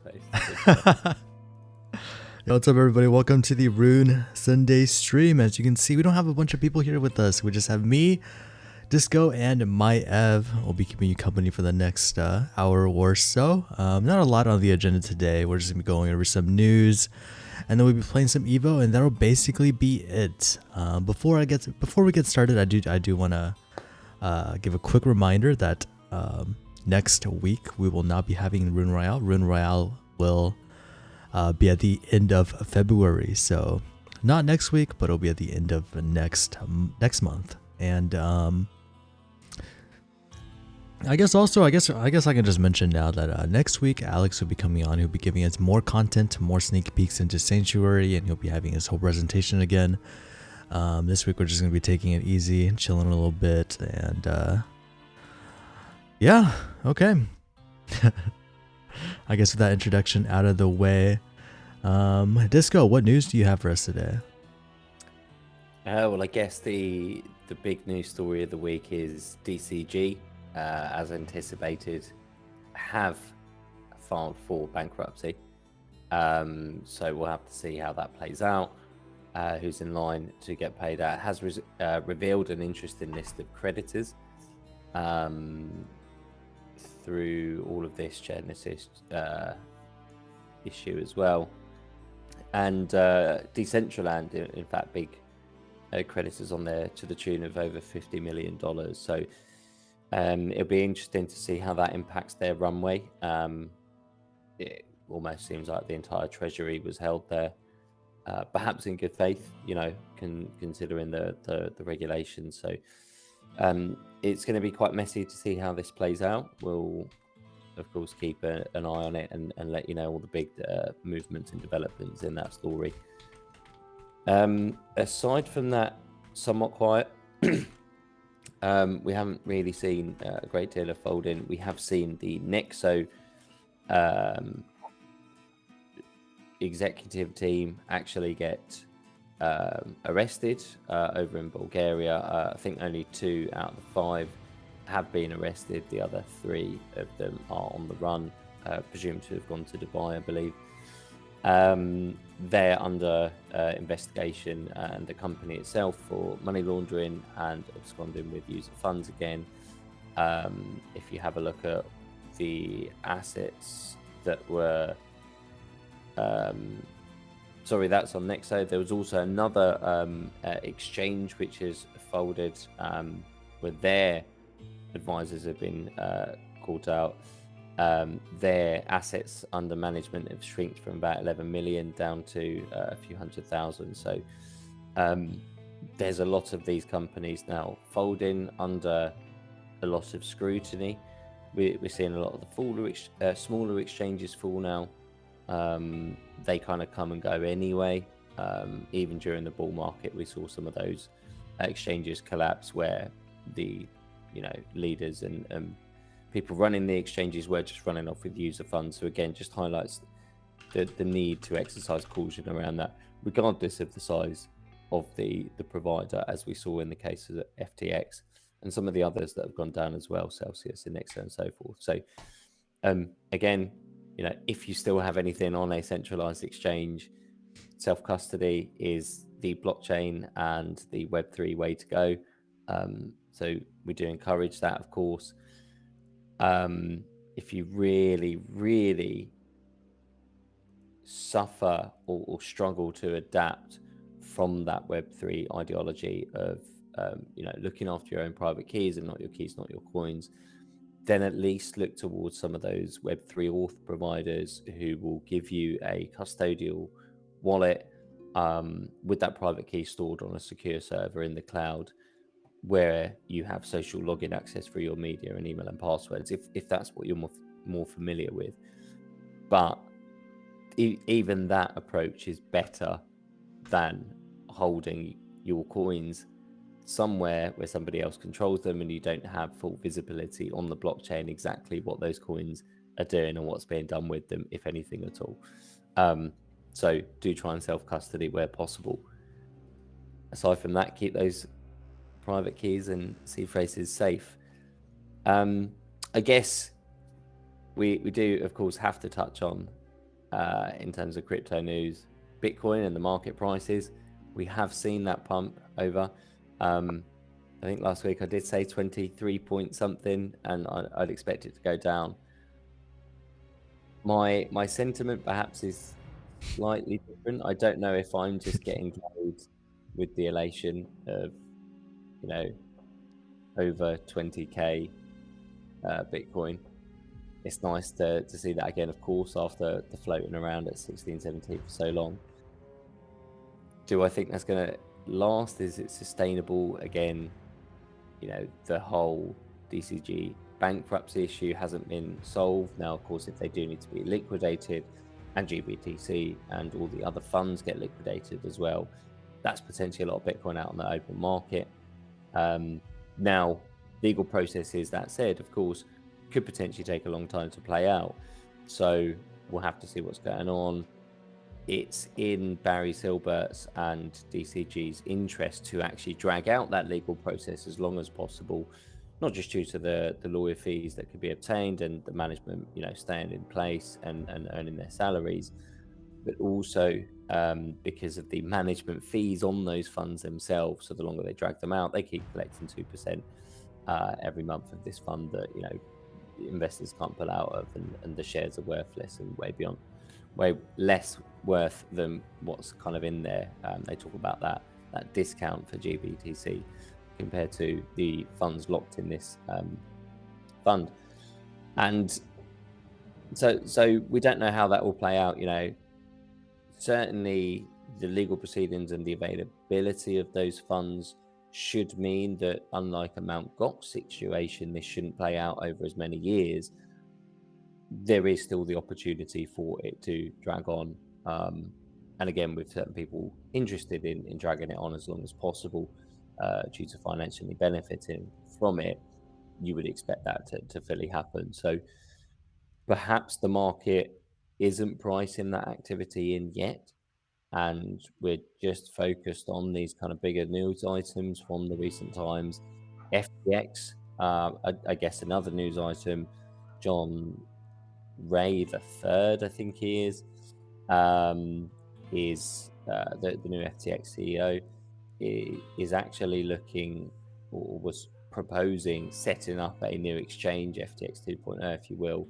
face. Yo, what's up, everybody? Welcome to the Rune Sunday stream. As you can see, we don't have a bunch of people here with us. We just have me, Disco, and Maiev. We'll be keeping you company for the next hour or so. Not a lot on the agenda today. We're just gonna be going over some news, and then we'll be playing some Evo, and that'll basically be it. Before we get started, I do want to give a quick reminder that next week we will not be having Rune Royale. Rune Royale will be at the end of February, so not next week, but it'll be at the end of next month. And I guess I can just mention now that next week Alex will be coming on. He'll be giving us more content, more sneak peeks into Sanctuary, and he'll be having his whole presentation again. This week we're just gonna be taking it easy, chilling a little bit, and yeah, okay. I guess with that introduction out of the way, Disco, what news do you have for us today? Well, I guess the big news story of the week is DCG, as anticipated, have filed for bankruptcy. So we'll have to see how that plays out. Who's in line to get paid out? It has revealed an interesting list of creditors. Through all of this Genesis issue as well, and Decentraland, in fact, big creditors on there to the tune of over $50 million. So it'll be interesting to see how that impacts their runway. It almost seems like the entire treasury was held there, perhaps in good faith, considering the regulations. So it's going to be quite messy to see how this plays out. We'll, of course, keep an eye on it and let you know all the big movements and developments in that story. Aside from that, somewhat quiet. We haven't really seen a great deal of folding. We have seen the Nexo executive team actually get arrested over in Bulgaria. I think only 2 out of the 5 have been arrested. The other 3 of them are on the run, presumed to have gone to Dubai, I believe. They're under investigation, and the company itself, for money laundering and absconding with user funds again. If you have a look at the assets that were sorry, that's on Nexo. There was also another exchange which is folded, where their advisors have been caught out. Their assets under management have shrinked from about 11 million down to a few 100,000. So there's a lot of these companies now folding under a lot of scrutiny. We're seeing a lot of the smaller exchanges fall now. They kind of come and go anyway. Even during the bull market, we saw some of those exchanges collapse, where the leaders and people running the exchanges were just running off with user funds. So again, just highlights the need to exercise caution around that, regardless of the size of the provider, as we saw in the case of FTX and some of the others that have gone down as well, Celsius, Inexo, and so forth. So again, if you still have anything on a centralized exchange, self-custody is the blockchain and the Web3 way to go. So we do encourage that, of course. If you really, really suffer or struggle to adapt from that Web3 ideology of, looking after your own private keys and not your keys, not your coins, then at least look towards some of those Web3 auth providers who will give you a custodial wallet with that private key stored on a secure server in the cloud, where you have social login access for your media and email and passwords, if that's what you're more familiar with. But even that approach is better than holding your coins somewhere where somebody else controls them and you don't have full visibility on the blockchain exactly what those coins are doing and what's being done with them, if anything at all. So do try and self-custody where possible. Aside from that, keep those private keys and seed phrases safe. I guess we do, of course, have to touch on in terms of crypto news, Bitcoin and the market prices. We have seen that pump over. I think last week I did say 23 point something, and I'd expect it to go down. My sentiment perhaps is slightly different. I don't know if I'm just getting carried with the elation of, over 20k Bitcoin. It's nice to see that again, of course, after the floating around at 16, 17 for so long. Do I think that's going to last? Is it sustainable? Again, the whole DCG bankruptcy issue hasn't been solved. Now, of course, if they do need to be liquidated and GBTC and all the other funds get liquidated as well, that's potentially a lot of Bitcoin out on the open market. Now, legal processes, that said, of course, could potentially take a long time to play out. So we'll have to see what's going on. It's in Barry Silbert's and DCG's interest to actually drag out that legal process as long as possible, not just due to the lawyer fees that could be obtained and the management, staying in place and earning their salaries, but also because of the management fees on those funds themselves. So the longer they drag them out, they keep collecting 2% every month of this fund that, investors can't pull out of, and the shares are worthless and way less worth than what's kind of in there. They talk about that discount for GBTC compared to the funds locked in this fund, and so we don't know how that will play out. Certainly the legal proceedings and the availability of those funds should mean that, unlike a Mt. Gox situation, this shouldn't play out over as many years. There is still the opportunity for it to drag on. And again, with certain people interested in dragging it on as long as possible due to financially benefiting from it, you would expect that to fully happen. So perhaps the market isn't pricing that activity in yet, and we're just focused on these kind of bigger news items from the recent times. FTX, I guess another news item, John Ray the third, I think he is the new FTX CEO, is actually looking, or was proposing, setting up a new exchange, FTX 2.0, if you will.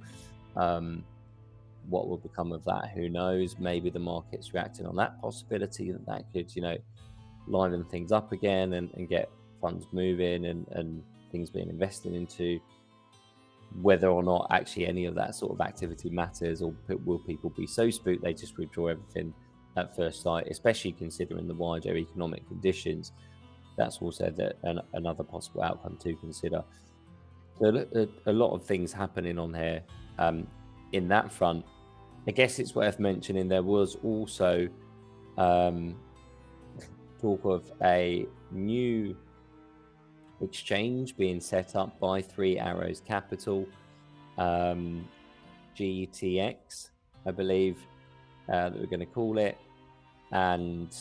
What will become of that? Who knows? Maybe the market's reacting on that possibility that could, liven things up again and get funds moving and things being invested into. Whether or not actually any of that sort of activity matters, or will people be so spooked they just withdraw everything at first sight, especially considering the wider economic conditions? That's also another possible outcome to consider. So a lot of things happening on here in that front. I guess it's worth mentioning there was also talk of a new exchange being set up by Three Arrows Capital, GTX, I believe that we're going to call it, and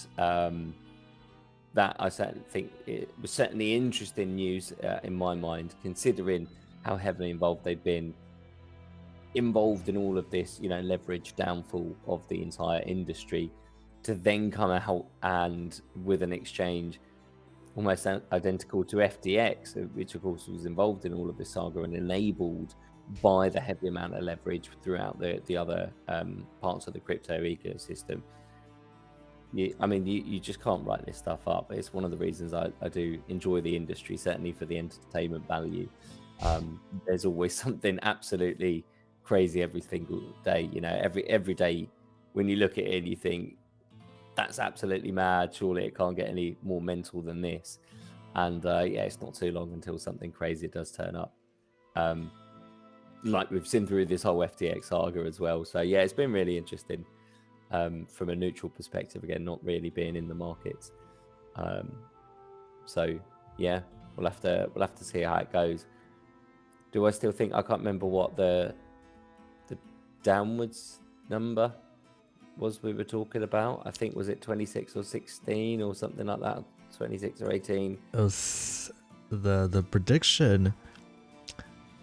that I certainly think it was certainly interesting news in my mind, considering how heavily involved they've been involved in all of this, leverage downfall of the entire industry, to then come out and with an exchange almost identical to FTX, which of course was involved in all of this saga and enabled by the heavy amount of leverage throughout the other parts of the crypto ecosystem. You just can't write this stuff up. It's one of the reasons I do enjoy the industry, certainly for the entertainment value. There's always something absolutely crazy every single day. Every day when you look at it, you think, that's absolutely mad. Surely it can't get any more mental than this. And it's not too long until something crazy does turn up. Like we've seen through this whole FTX saga as well. So yeah, it's been really interesting from a neutral perspective. Again, not really being in the markets. So yeah, we'll have to see how it goes. Do I still think, I can't remember what the downwards number was we were talking about? I think, was it 26 or 16 or something like that? 26 or 18? It was the prediction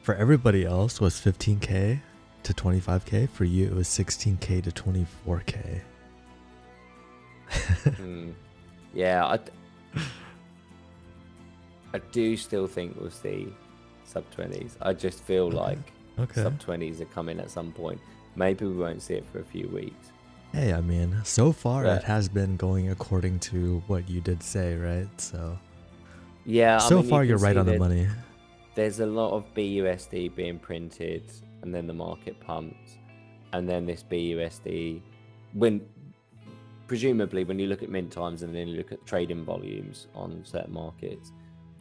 for everybody else was 15k, to 25k. For you, it was 16k to 24k. Yeah, I do still think we'll see sub 20s. I just feel like sub 20s are coming at some point. Maybe we won't see it for a few weeks. Hey, I mean, so far it has been going according to what you did say, right? So yeah, so far you're right on the money. There's a lot of BUSD being printed, and then the market pumps, and then this BUSD, presumably when you look at mint times and then you look at trading volumes on certain markets,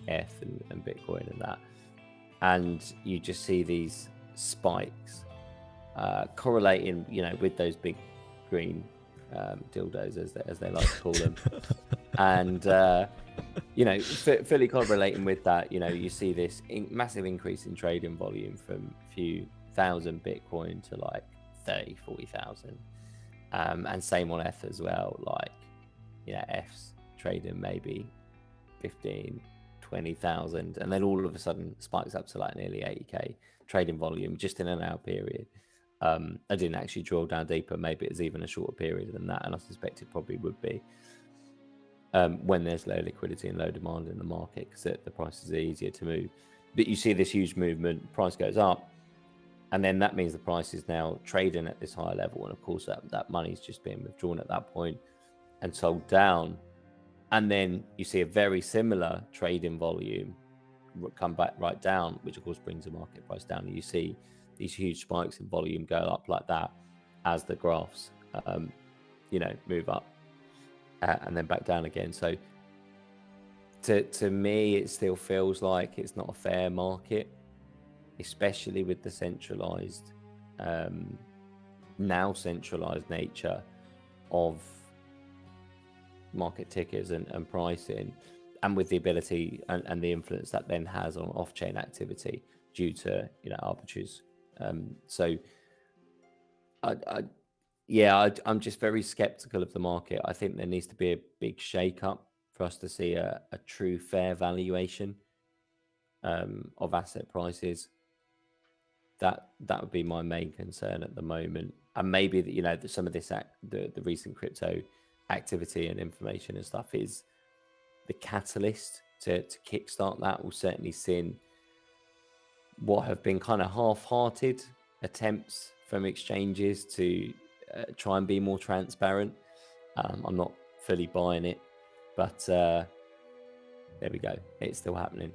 ETH and Bitcoin and that, and you just see these spikes correlating, with those big green dildos as they like to call them, and fully correlating with that, you see this massive increase in trading volume from a few thousand Bitcoin to like 30, 40,000, and same on ETH as well. Like, ETH's trading maybe 15, 20,000, and then all of a sudden spikes up to like nearly 80k trading volume just in an hour period. I didn't actually drill down deeper. Maybe it's even a shorter period than that, and I suspect it probably would be when there's low liquidity and low demand in the market, because the prices are easier to move. But you see this huge movement, price goes up, and then that means the price is now trading at this higher level, and of course that money's just being withdrawn at that point and sold down. And then you see a very similar trading volume come back right down, which of course brings the market price down. And you see these huge spikes in volume go up like that as the graphs, move up and then back down again. So to me, it still feels like it's not a fair market, especially with the centralized, now centralized nature of market tickers and pricing, and with the ability and the influence that then has on off-chain activity due to arbitrage. So I'm just very skeptical of the market. I think there needs to be a big shake-up for us to see a true fair valuation of asset prices. That would be my main concern at the moment. And maybe that some of this the recent crypto activity and information and stuff is the catalyst to kickstart that. We'll certainly see what have been kind of half-hearted attempts from exchanges to try and be more transparent. I'm not fully buying it, but there we go. It's still happening.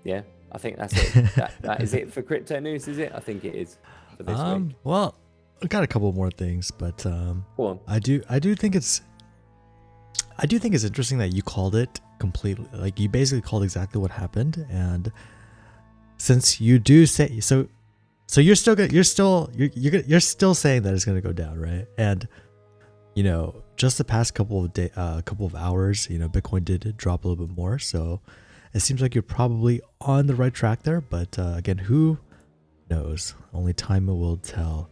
Yeah, I think that's it. that is it for crypto news, is it? I think it is for this week. Well, I got a couple more things, but Go on. I do think it's interesting that you called it completely, like you basically called exactly what happened. And since you do say so you're still saying that it's going to go down, right? And just the past couple of hours, Bitcoin did drop a little bit more, so it seems like you're probably on the right track there. But again, who knows? Only time will tell.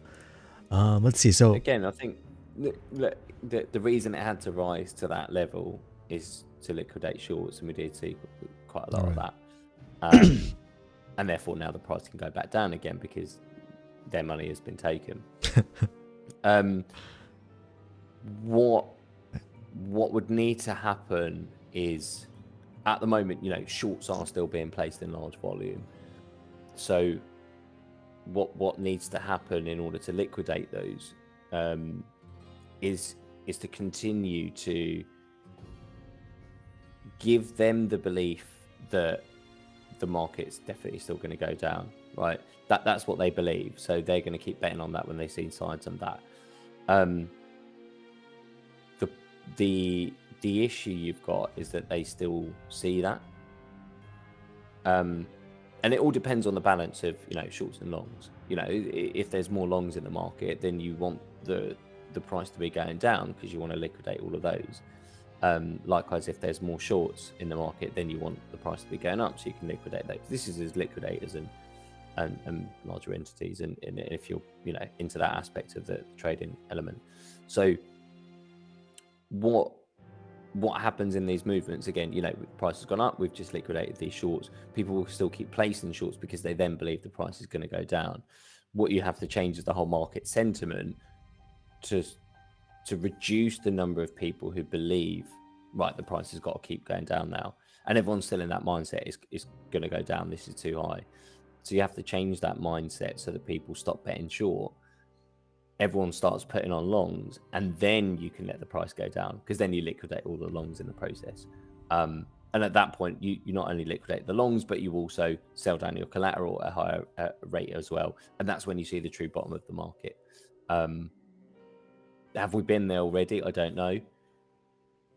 Let's see. So again, I think the reason it had to rise to that level is to liquidate shorts, and we did see quite a lot of that. And therefore now the price can go back down again because their money has been taken. What would need to happen is, at the moment, shorts are still being placed in large volume. So what needs to happen in order to liquidate those is to continue to give them the belief that the market's definitely still going to go down, right? That's what they believe. So they're going to keep betting on that when they see signs on that. The issue you've got is that they still see that. And it all depends on the balance of, shorts and longs. If there's more longs in the market, then you want the price to be going down because you want to liquidate all of those. Likewise, if there's more shorts in the market, then you want the price to be going up so you can liquidate those. This is as liquidators and larger entities, and if you're into that aspect of the trading element. So what what happens in these movements again, price has gone up, we've just liquidated these shorts, people will still keep placing shorts because they then believe the price is going to go down. What you have to change is the whole market sentiment to reduce the number of people who believe, right, the price has got to keep going down now, and everyone's still in that mindset, it's going to go down, this is too high. So you have to change that mindset so that people stop betting short, everyone starts putting on longs, and then you can let the price go down, because then you liquidate all the longs in the process. And at that point, you not only liquidate the longs, but you also sell down your collateral at a higher rate as well. And that's when you see the true bottom of the market. Have we been there already? I don't know.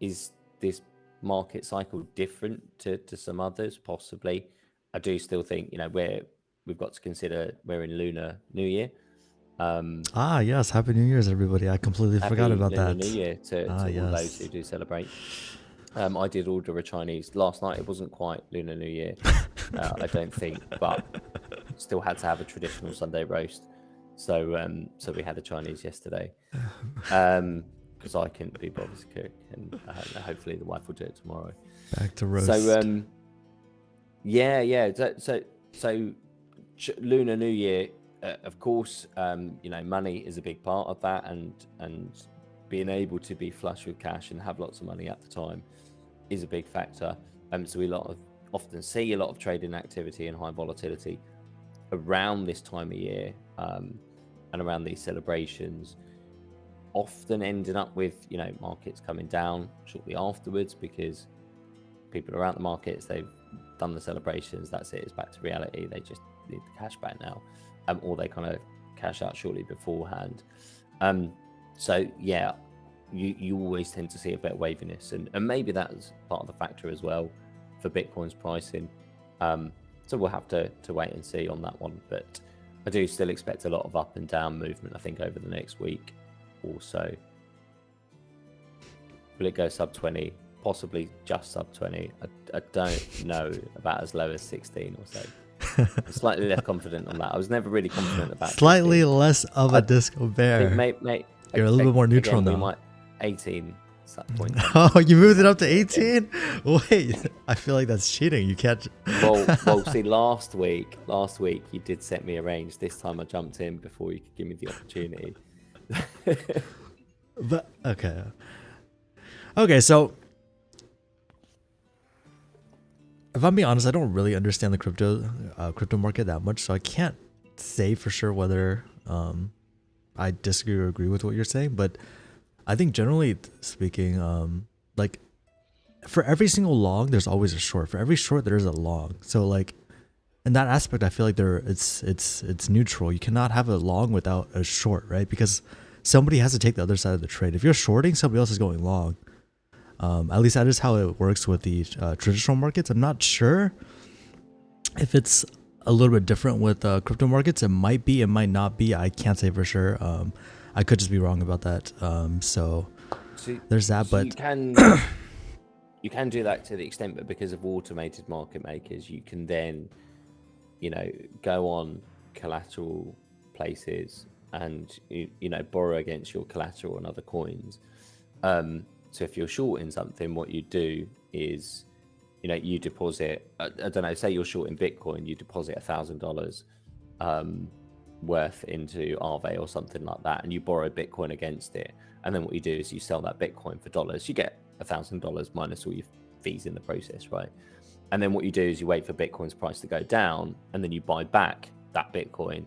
Is this market cycle different to some others? Possibly. I do still think, we've got to consider we're in Lunar New Year. Yes, Happy New Year's, everybody. I completely forgot about Lunar that. New Year to all yes. those who do celebrate. I did order a Chinese last night. It wasn't quite Lunar New Year, I don't think, but still had to have a traditional Sunday roast. So we had a Chinese yesterday, because I couldn't be bothered to cook, and hopefully the wife will do it tomorrow. Back to roast. So yeah. So Lunar New Year. Of course, money is a big part of that, and being able to be flush with cash and have lots of money at the time is a big factor. So we often see a lot of trading activity and high volatility around this time of year, and around these celebrations, often ending up with markets coming down shortly afterwards, because people are out the markets, they've done the celebrations, that's it, it's back to reality, they just need the cash back now. Or they kind of cash out shortly beforehand. So yeah, you always tend to see a bit of waviness, and maybe that's part of the factor as well for Bitcoin's pricing. So we'll have to wait and see on that one, but I do still expect a lot of up and down movement, I think, over the next week or so. Will it go sub 20? Possibly just sub 20. I don't know, about as low as 16 or so. I'm slightly less confident on that. I was never really confident about slightly 16. less of a disco bear. You're a little bit more neutral now. We might 18 point. Oh, you moved it up to 18? Wait, I feel like that's cheating. You can't. Well, see, last week you did set me a range. This time I jumped in before you could give me the opportunity. But okay, so if I'm being honest, I don't really understand the crypto market that much, so I can't say for sure whether I disagree or agree with what you're saying. But I think generally speaking, like for every single long, there's always a short. For every short, there's a long. So like in that aspect, I feel like it's neutral. You cannot have a long without a short, right? Because somebody has to take the other side of the trade. If you're shorting, somebody else is going long. At least that is how it works with the traditional markets. I'm not sure if it's a little bit different with crypto markets. It might be, it might not be. I can't say for sure. I could just be wrong about that. So there's that. But you can do that to the extent, but because of automated market makers, you can then, go on collateral places and borrow against your collateral and other coins. So if you're shorting something, what you do is, you deposit, I don't know, say you're shorting Bitcoin, you deposit $1,000 worth into Aave or something like that, and you borrow Bitcoin against it. And then what you do is you sell that Bitcoin for dollars. You get $1,000 minus all your fees in the process, right? And then what you do is you wait for Bitcoin's price to go down, and then you buy back that Bitcoin,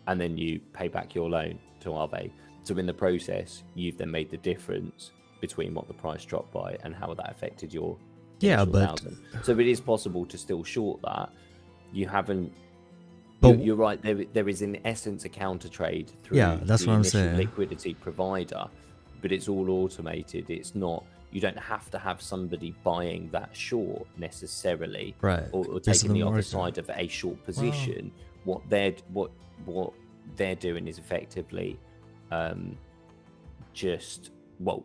and then you pay back your loan to Aave. So in the process, you've then made the difference between what the price dropped by and how that affected your $1,000. So it is possible to still short that. You haven't. You're right. There is in essence a counter trade through that's what I'm saying. Liquidity provider, but it's all automated. It's not. You don't have to have somebody buying that short necessarily, right? Or taking the other side of a short position. Wow. What they're doing is effectively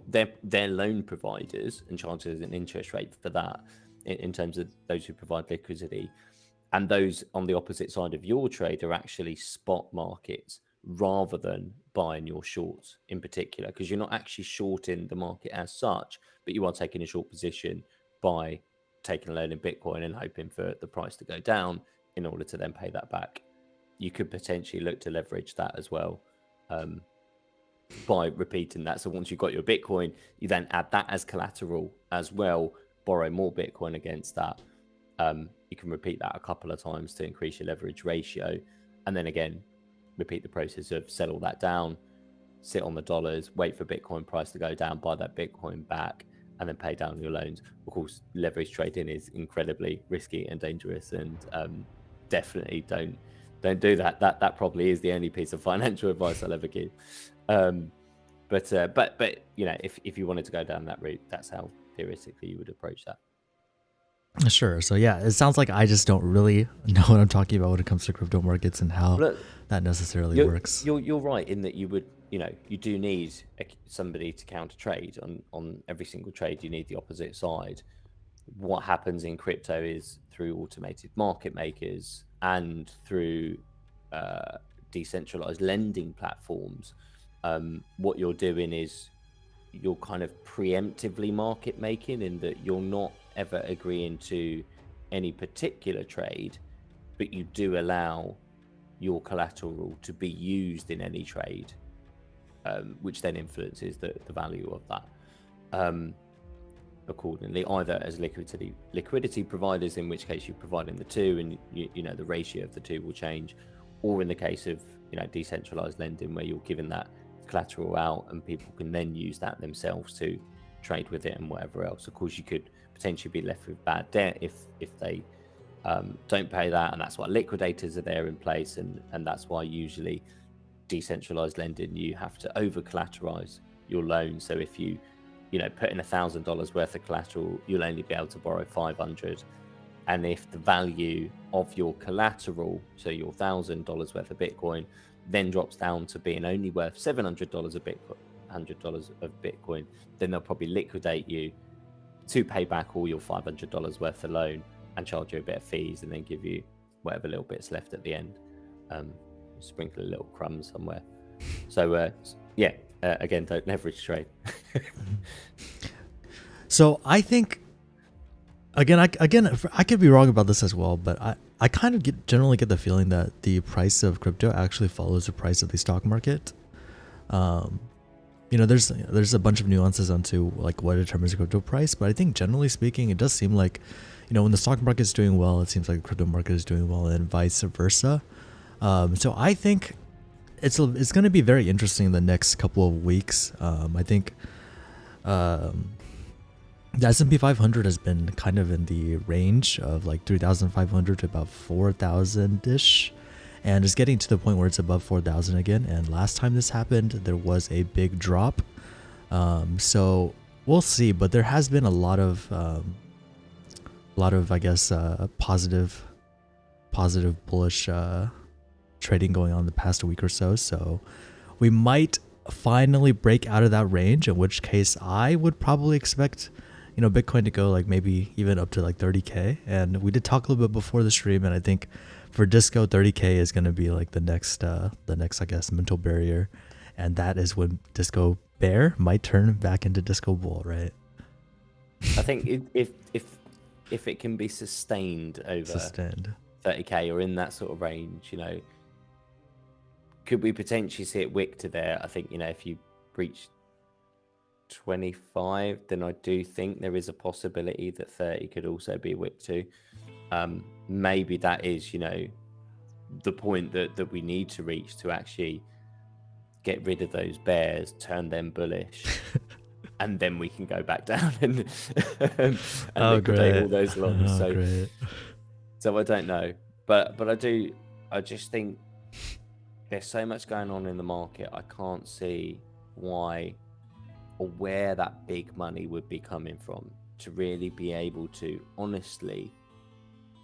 they're loan providers and charges an interest rate for that in terms of those who provide liquidity, and those on the opposite side of your trade are actually spot markets rather than buying your shorts in particular, because you're not actually shorting the market as such, but you are taking a short position by taking a loan in Bitcoin and hoping for the price to go down in order to then pay that back. You could potentially look to leverage that as well, by repeating that. So once you've got your Bitcoin, you then add that as collateral as well, borrow more Bitcoin against that. You can repeat that a couple of times to increase your leverage ratio. And then again, repeat the process of sell all that down, sit on the dollars, wait for Bitcoin price to go down, buy that Bitcoin back, and then pay down your loans. Of course, leverage trading is incredibly risky and dangerous, and definitely don't do that. That probably is the only piece of financial advice I'll ever give. But you know, if you wanted to go down that route, that's how theoretically you would approach that. Sure. So yeah, it sounds like I just don't really know what I'm talking about when it comes to crypto markets and how that necessarily works. You're right in that you would, you know, you do need somebody to counter trade on every single trade. You need the opposite side. What happens in crypto is through automated market makers and through decentralized lending platforms. What you're doing is you're kind of preemptively market making, in that you're not ever agreeing to any particular trade, but you do allow your collateral to be used in any trade, which then influences the value of that accordingly, either as liquidity providers, in which case you're providing the two, and you know the ratio of the two will change, or in the case of, you know, decentralized lending, where you're giving that collateral out and people can then use that themselves to trade with it and whatever else. Of course, you could potentially be left with bad debt if they don't pay that, and that's why liquidators are there in place, and that's why usually decentralized lending, you have to over collateralize your loan. So if you put in $1,000 worth of collateral, you'll only be able to borrow 500. And if the value of your collateral, so your $1,000 worth of Bitcoin, then drops down to being only worth $700 of Bitcoin, $100 of Bitcoin, then they'll probably liquidate you to pay back all your $500 worth of loan and charge you a bit of fees, and then give you whatever little bits left at the end. Sprinkle a little crumb somewhere. So again, don't leverage trade. So I think, again, I could be wrong about this as well, but I kind of generally get the feeling that the price of crypto actually follows the price of the stock market. You know, there's a bunch of nuances onto like what determines the crypto price, but I think generally speaking, it does seem like, you know, when the stock market is doing well, it seems like the crypto market is doing well, and vice versa. So I think it's going to be very interesting in the next couple of weeks. I think the S&P 500 has been kind of in the range of like 3,500 to about 4,000-ish, and is getting to the point where it's above 4,000 again. And last time this happened, there was a big drop. So we'll see, but there has been a lot of I guess positive bullish trading going on the past week or so. So we might finally break out of that range, in which case I would probably expect, you know, Bitcoin to go like maybe even up to like 30K. And we did talk a little bit before the stream, and I think for Disco, 30K is going to be like the next I guess mental barrier, and that is when Disco Bear might turn back into Disco Bull, right? I think if it can be sustained over 30K or in that sort of range, you know, could we potentially see it wick to there? I think, you know, if you breach 25, then I do think there is a possibility that 30 could also be wick to. Maybe that is, you know, the point that we need to reach to actually get rid of those bears, turn them bullish, and then we can go back down and liquidate all those longs. So I don't know, but I just think there's so much going on in the market. I can't see why or where that big money would be coming from to really be able to honestly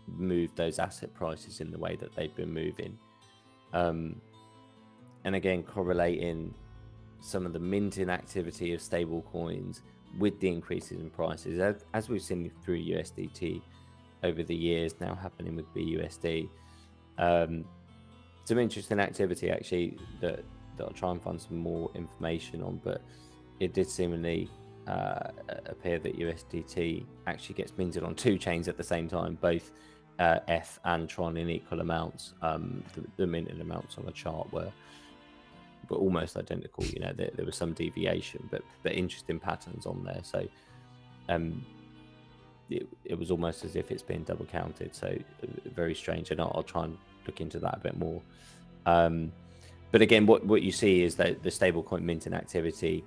move those asset prices in the way that they've been moving. And again, correlating some of the minting activity of stable coins with the increases in prices, as we've seen through USDT over the years, now happening with BUSD. some interesting activity actually that I'll try and find some more information on, but it did seemingly appear that USDT actually gets minted on two chains at the same time, both F and Tron in equal amounts. The minted amounts on the chart were almost identical. You know, there was some deviation, but interesting patterns on there. So it was almost as if it's been double counted. So very strange, and I'll try and look into that a bit more. But again, what you see is that the stablecoin minting activity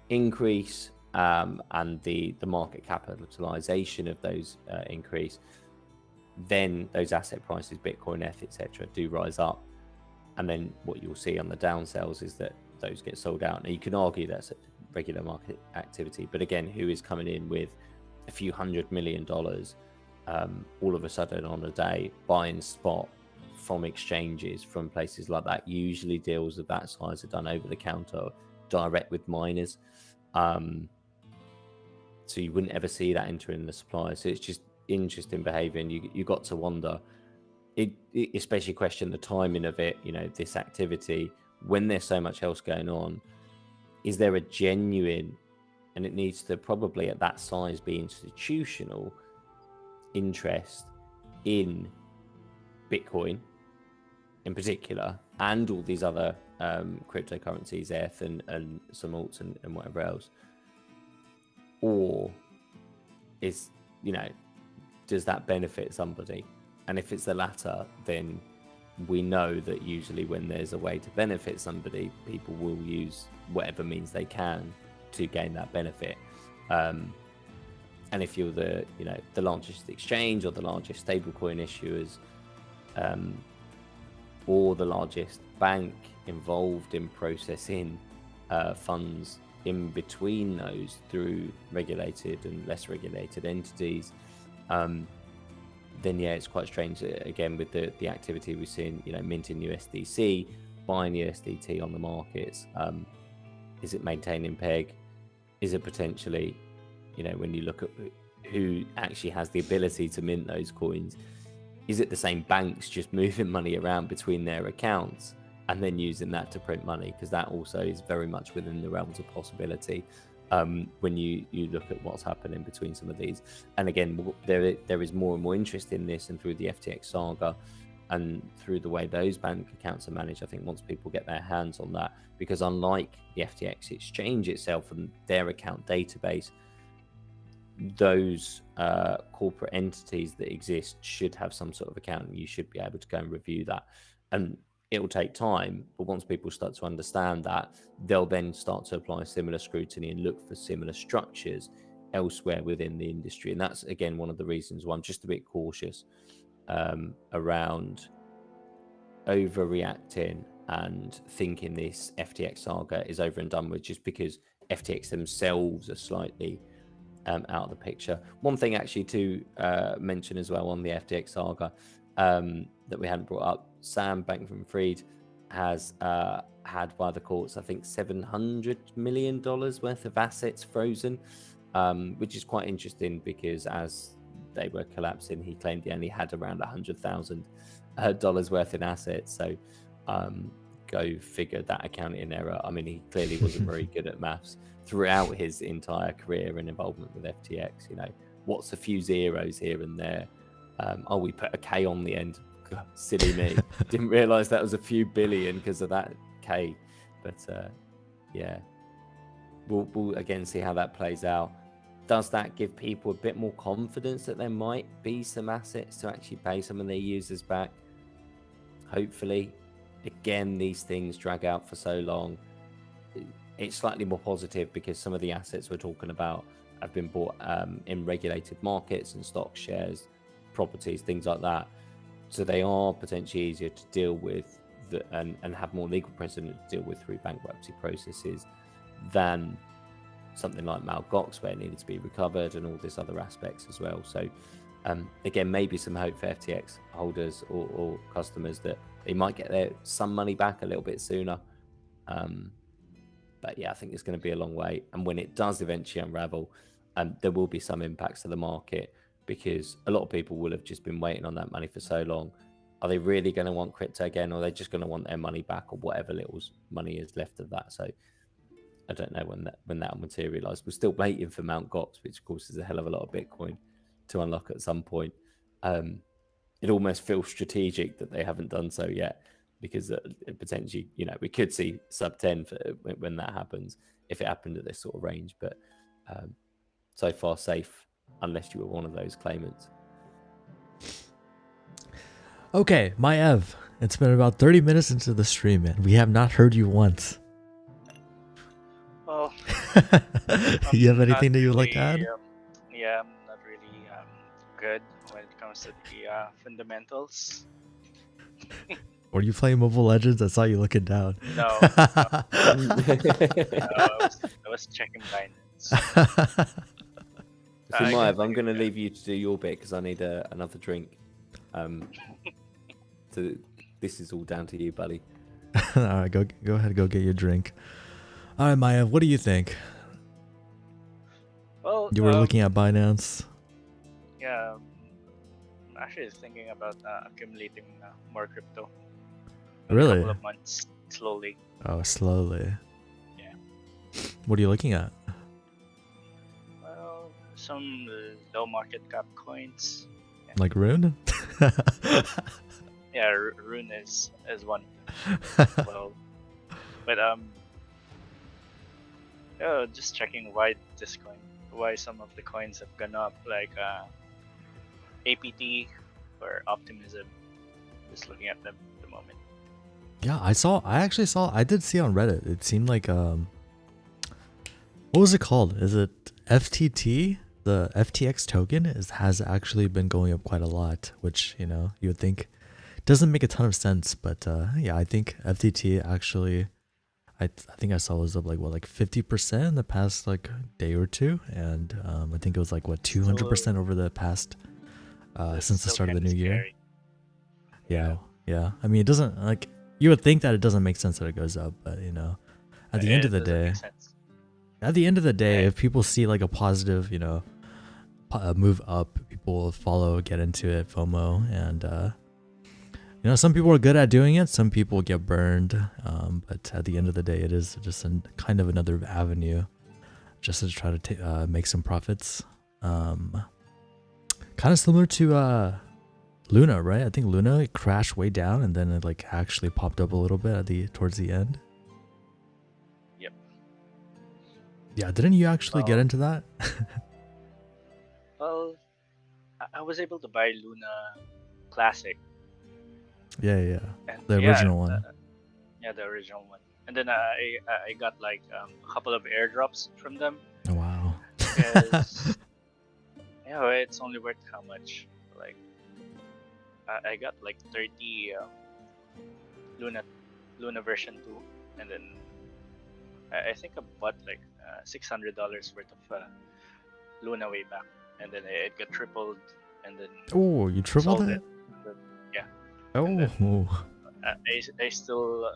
increase, and the market capitalization of those increase. Then those asset prices, Bitcoin, ETH, etc., do rise up, and then what you'll see on the down sales is that those get sold out. Now you can argue that's regular market activity, but again, who is coming in with a few $100 million all of a sudden on a day buying spot from exchanges, from places like that? Usually deals of that size are done over the counter, direct with miners, so you wouldn't ever see that entering the supply. So it's just interesting behavior, and you got to wonder, it especially question the timing of it, you know, this activity when there's so much else going on. Is there a genuine, and it needs to probably at that size be institutional interest in Bitcoin in particular, and all these other cryptocurrencies, ETH and some alts and whatever else? Or is, you know, does that benefit somebody? And if it's the latter, then we know that usually when there's a way to benefit somebody, people will use whatever means they can to gain that benefit. And if you're the, you know, the largest exchange or the largest stablecoin issuers, or the largest bank involved in processing funds in between those through regulated and less regulated entities, then yeah, it's quite strange again with the activity we've seen, you know, minting USDC, buying USDT on the markets. Is it maintaining peg? Is it potentially, you know, when you look at who actually has the ability to mint those coins, is it the same banks just moving money around between their accounts and then using that to print money? Because that also is very much within the realms of possibility when you look at what's happening between some of these. And again, there is more and more interest in this, and through the FTX saga and through the way those bank accounts are managed, I think once people get their hands on that, because unlike the FTX exchange itself and their account database, those corporate entities that exist should have some sort of account, and you should be able to go and review that. And it will take time, but once people start to understand that, they'll then start to apply similar scrutiny and look for similar structures elsewhere within the industry. And that's again one of the reasons why I'm just a bit cautious around overreacting and thinking this FTX saga is over and done with just because FTX themselves are slightly out of the picture. One thing actually to mention as well on the FTX saga that we hadn't brought up, Sam Bankman-Fried has had by the courts, I think, $700 million worth of assets frozen, which is quite interesting because as they were collapsing, he claimed he only had around $100,000 worth in assets. So go figure that accounting error. I mean, he clearly wasn't very good at maths throughout his entire career and involvement with FTX. You know, what's a few zeros here and there? Oh, we put a K on the end. God, silly me. Didn't realize that was a few billion because of that K. But yeah, we'll again see how that plays out. Does that give people a bit more confidence that there might be some assets to actually pay some of their users back? Hopefully. Again, these things drag out for so long. It's slightly more positive because some of the assets we're talking about have been bought in regulated markets and stock shares, properties, things like that. So they are potentially easier to deal with and have more legal precedent to deal with through bankruptcy processes than something like Mt. Gox, where it needed to be recovered, and all these other aspects as well. So again, maybe some hope for FTX holders or customers that they might get some money back a little bit sooner. But yeah, I think it's going to be a long wait. And when it does eventually unravel, there will be some impacts to the market because a lot of people will have just been waiting on that money for so long. are they really going to want crypto again, or are they just going to want their money back, or whatever little money is left of that? So I don't know when that will materialize. We're still waiting for Mount Gox, which of course is a hell of a lot of Bitcoin to unlock at some point. It almost feels strategic that they haven't done so yet, because potentially, we could see sub 10 when that happens, if it happened at this sort of range. But so far safe, unless you were one of those claimants. Okay, Maiev, it's been about 30 minutes into the stream, man. We have not heard you once. Well, You have anything that you would like to add? Yeah, I'm not really good when it comes to the fundamentals. Were you playing Mobile Legends? I saw you looking down. No. I was checking Binance. So Maiev, I'm going to leave you to do your bit because I need another drink. So this is all down to you, buddy. All right, go ahead, go get your drink. All right, Maiev, what do you think? Well, You were looking at Binance. Yeah, I'm actually thinking about accumulating more crypto. Really? A couple of months, slowly. Oh, slowly. Yeah. What are you looking at? Well, some low market cap coins. Yeah. Like Rune? Yeah, Rune is one. Well, but just checking why some of the coins have gone up, like APT or Optimism. Just looking at them at the moment. Yeah, I did see on Reddit. It seemed like what was it called? Is it FTT? The FTX token has actually been going up quite a lot, which, you would think doesn't make a ton of sense, but yeah, I think FTT actually, I think I saw it was up like 50% in the past day or two, and I think it was 200% over the past since the start of the new year. Yeah. I mean, it doesn't you would think that it doesn't make sense that it goes up, but at the end of the day, if people see a positive, move up, people will follow, get into it, FOMO, and some people are good at doing it, some people get burned, but at the end of the day, it is just kind of another avenue just to try to make some profits. Kind of similar to Luna, right? I think Luna, it crashed way down and then it actually popped up a little bit towards the end. Yep. Yeah, didn't you actually get into that? Well, I was able to buy Luna Classic. Yeah. And The original one. Yeah, the original one. And then I got a couple of airdrops from them. Oh, wow. Because it's only worth how much? I got 30 Luna version 2, and then I think I bought $600 worth of Luna way back, and then it got tripled, and then oh, you tripled it? Yeah. Oh. I still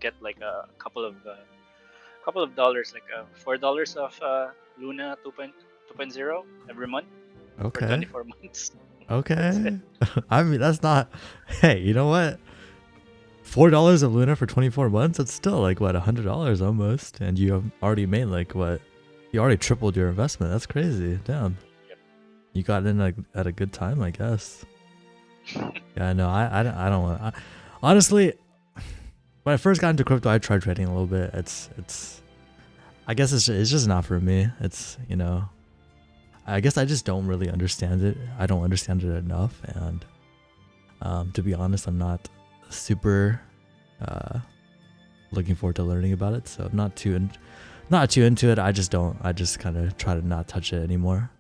get a couple of dollars, $4 of Luna 2.0 every month. Okay. For 24 months. Okay. I mean, that's not. Hey, you know what? $4 of Luna for 24 months? That's still $100 almost. And you have already made you already tripled your investment. That's crazy. Damn. Yep. You got in at a good time, I guess. Yeah, no, I don't want. Honestly, when I first got into crypto, I tried trading a little bit. I guess it's just not for me. It's I guess I just don't really understand it. I don't understand it enough, and to be honest, I'm not super looking forward to learning about it. So I'm not too into it. I just kind of try to not touch it anymore.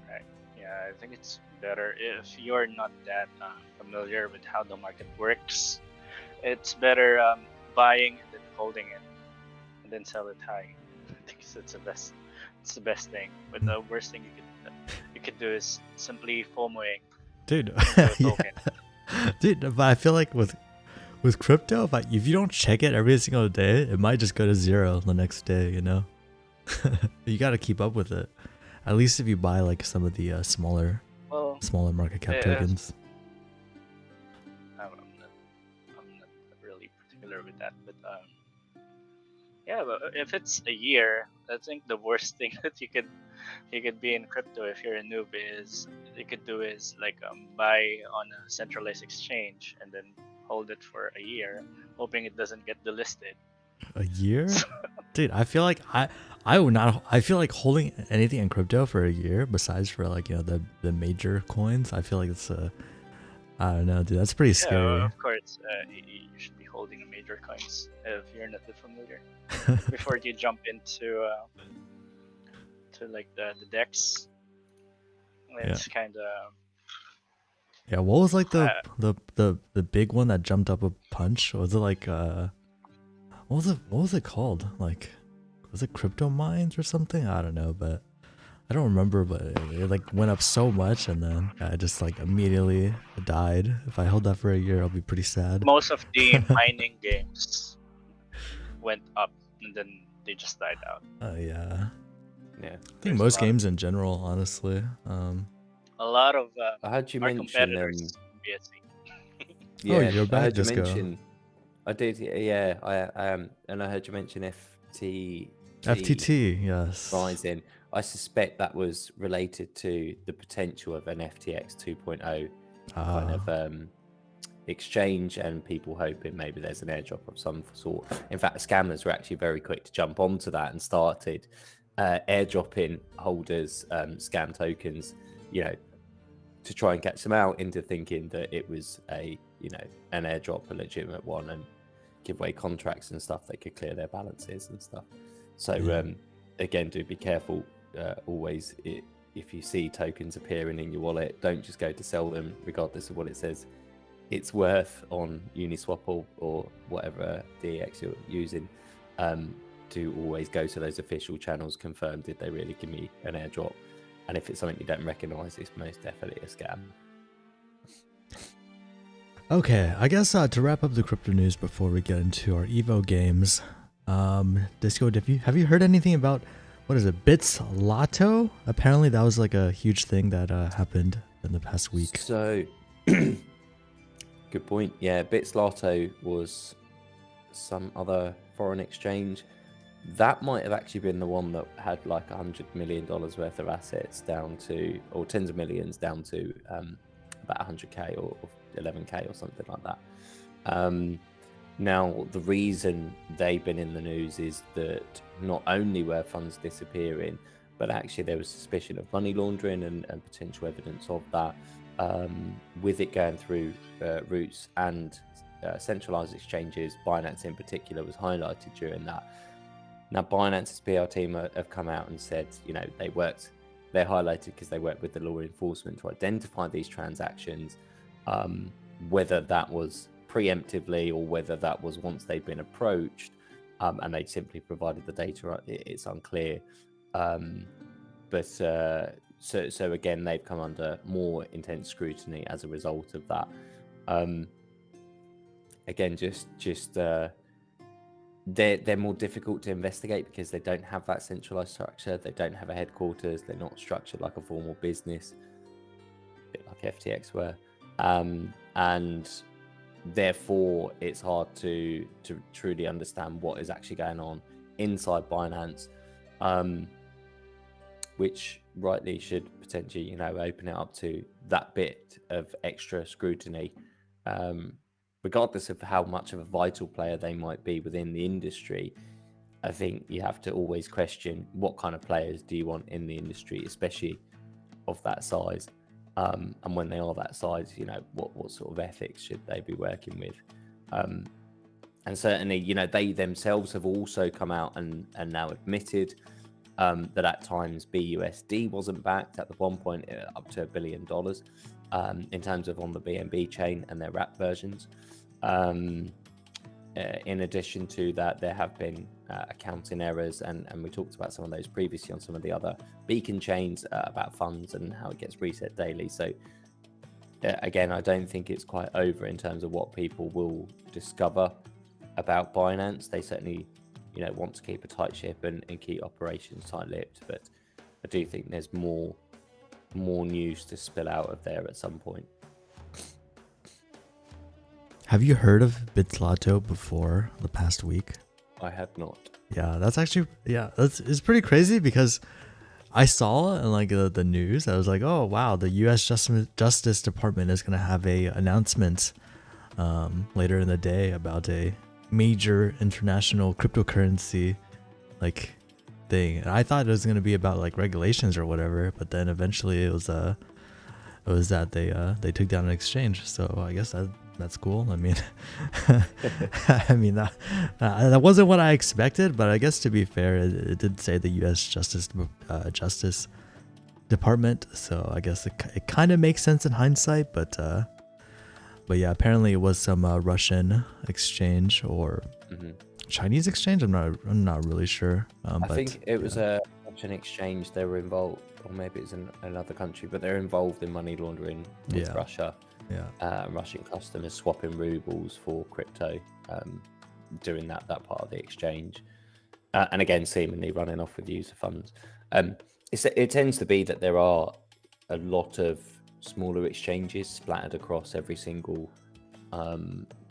Right. Yeah, I think it's better if you're not that familiar with how the market works. It's better buying and then holding it, and then sell it high. I think it's the best. It's the best thing, but the worst thing you could do is simply FOMOing. Dude, yeah. Dude, but I feel like with crypto, if you don't check it every single day, it might just go to zero the next day. You got to keep up with it. At least if you buy some of the smaller market cap tokens. be particular with that. But yeah, but if it's a year, I think the worst thing that you could be in crypto if you're a noob is you could do is like buy on a centralized exchange and then hold it for a year, hoping it doesn't get delisted. A year? Dude, I feel like I would not. I feel like holding anything in crypto for a year, besides for like the major coins. I feel like it's I don't know, dude. That's pretty scary. Yeah, of course, you should be holding major coins if you're not familiar before you jump into to like the decks. It's kind of Yeah. What was like uh, the big one that jumped up a punch? Was it like what was it called? Like, was it crypto mines or something? I don't know, but I don't remember. But it like went up so much, and then I just like immediately died. If I held that for a year, I'll be pretty sad. most of the mining games went up and then they just died out. Yeah. Yeah. I think most games in general, honestly. A lot of I heard you our mention. competitors in BSC. Oh, Yeah, you're I back, heard you Disco. mention. I did. Yeah, and I heard you mention FTT, yes. rising. I suspect that was related to the potential of an FTX 2.0 kind of exchange, and people hoping maybe there's an airdrop of some sort. In fact, scammers were actually very quick to jump onto that and started airdropping holders scam tokens, to try and catch them out into thinking that it was an airdrop, a legitimate one, and give away contracts and stuff that could clear their balances and stuff. So again, do be careful always. If you see tokens appearing in your wallet, don't just go to sell them regardless of what it says it's worth on Uniswap or whatever DEX you're using. To always go to those official channels, confirm did they really give me an airdrop, and if it's something you don't recognize, it's most definitely a scam. Okay, I guess to wrap up the crypto news before we get into our Evo games, Disco, have you heard anything about, what is it, Bits Lotto? Apparently that was like a huge thing that happened in the past week. So, good point. Yeah, Bits Lotto was some other foreign exchange. That might have actually been the one that had like $100 million worth of assets down to, or tens of millions down to about 100k or 11k or something like that. Now, the reason they've been in the news is that not only were funds disappearing, but actually there was suspicion of money laundering and potential evidence of that, with it going through routes and centralized exchanges. Binance in particular was highlighted during that. Now, Binance's PR team have come out and said, they're highlighted because they worked with the law enforcement to identify these transactions, whether that was preemptively or whether that was once they've been approached, and they simply provided the data. It's unclear. So again, they've come under more intense scrutiny as a result of that. Again, they're more difficult to investigate because they don't have that centralized structure. They don't have a headquarters. They're not structured like a formal business, a bit like FTX were, and therefore it's hard to truly understand what is actually going on inside Binance, which rightly should potentially open it up to that bit of extra scrutiny. Regardless of how much of a vital player they might be within the industry, I think you have to always question what kind of players do you want in the industry, especially of that size. And when they are that size, what sort of ethics should they be working with? And certainly, they themselves have also come out and now admitted that at times BUSD wasn't backed at the one point up to $1 billion in terms of on the BNB chain and their wrap versions. In addition to that, there have been accounting errors, and we talked about some of those previously on some of the other beacon chains about funds and how it gets reset daily. So again, I don't think it's quite over in terms of what people will discover about Binance. They certainly want to keep a tight ship and keep operations tight-lipped, but I do think there's more news to spill out of there at some point. Have you heard of Bitslato before the past week? I have not. Yeah, that's actually it's pretty crazy because I saw in like the news. I was like, oh wow, the U.S. Justice Department is gonna have a announcement later in the day about a major international cryptocurrency like thing, and I thought it was gonna be about like regulations or whatever, but then eventually it was that they took down an exchange. So I guess that's cool. I mean, I mean that wasn't what I expected, but I guess to be fair, it did say the U.S. Justice Department, so I guess it kind of makes sense in hindsight. But yeah, apparently it was some Russian exchange or Chinese exchange. I'm not really sure. I think it was a Russian exchange. They were involved, or maybe it's in another country, but they're involved in money laundering with Russia. Yeah. Russian customers swapping rubles for crypto, doing that part of the exchange, and again seemingly running off with user funds. It tends to be that there are a lot of smaller exchanges splattered across every single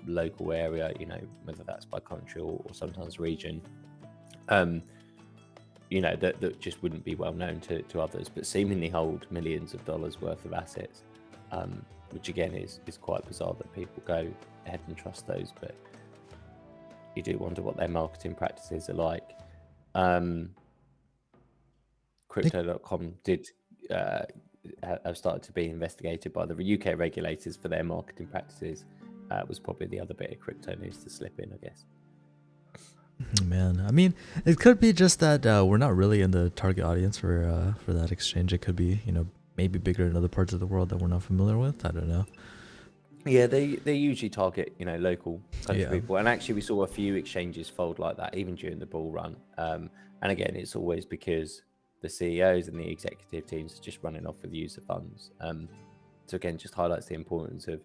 local area, whether that's by country or sometimes region, that just wouldn't be well known to others, but seemingly hold millions of dollars worth of assets, which again is quite bizarre that people go ahead and trust those, but you do wonder what their marketing practices are like. Crypto.com did have started to be investigated by the UK regulators for their marketing practices. Was probably the other bit of crypto news to slip in, I guess. Man, I mean, it could be just that we're not really in the target audience for that exchange. It could be, maybe bigger in other parts of the world that we're not familiar with. I don't know. Yeah, they usually target local country people, and actually we saw a few exchanges fold like that even during the bull run. And again, it's always because the CEOs and the executive teams are just running off with user funds. So again, just highlights the importance of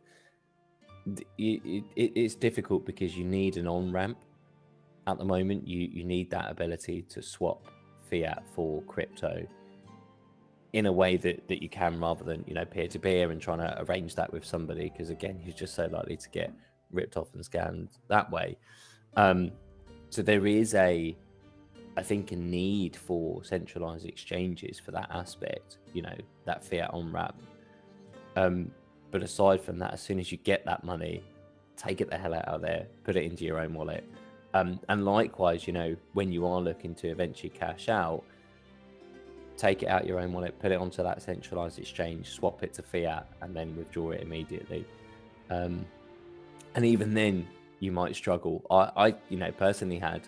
it's difficult because you need an on-ramp at the moment. You need that ability to swap fiat for crypto in a way that you can, rather than peer-to-peer and trying to arrange that with somebody, because again, you're just so likely to get ripped off and scammed that way. So there is I think a need for centralized exchanges for that aspect, that fiat on-ramp. But aside from that, as soon as you get that money, take it the hell out of there, put it into your own wallet. And likewise, when you are looking to eventually cash out, take it out your own wallet, put it onto that centralized exchange, swap it to fiat, and then withdraw it immediately. And even then, you might struggle. I personally had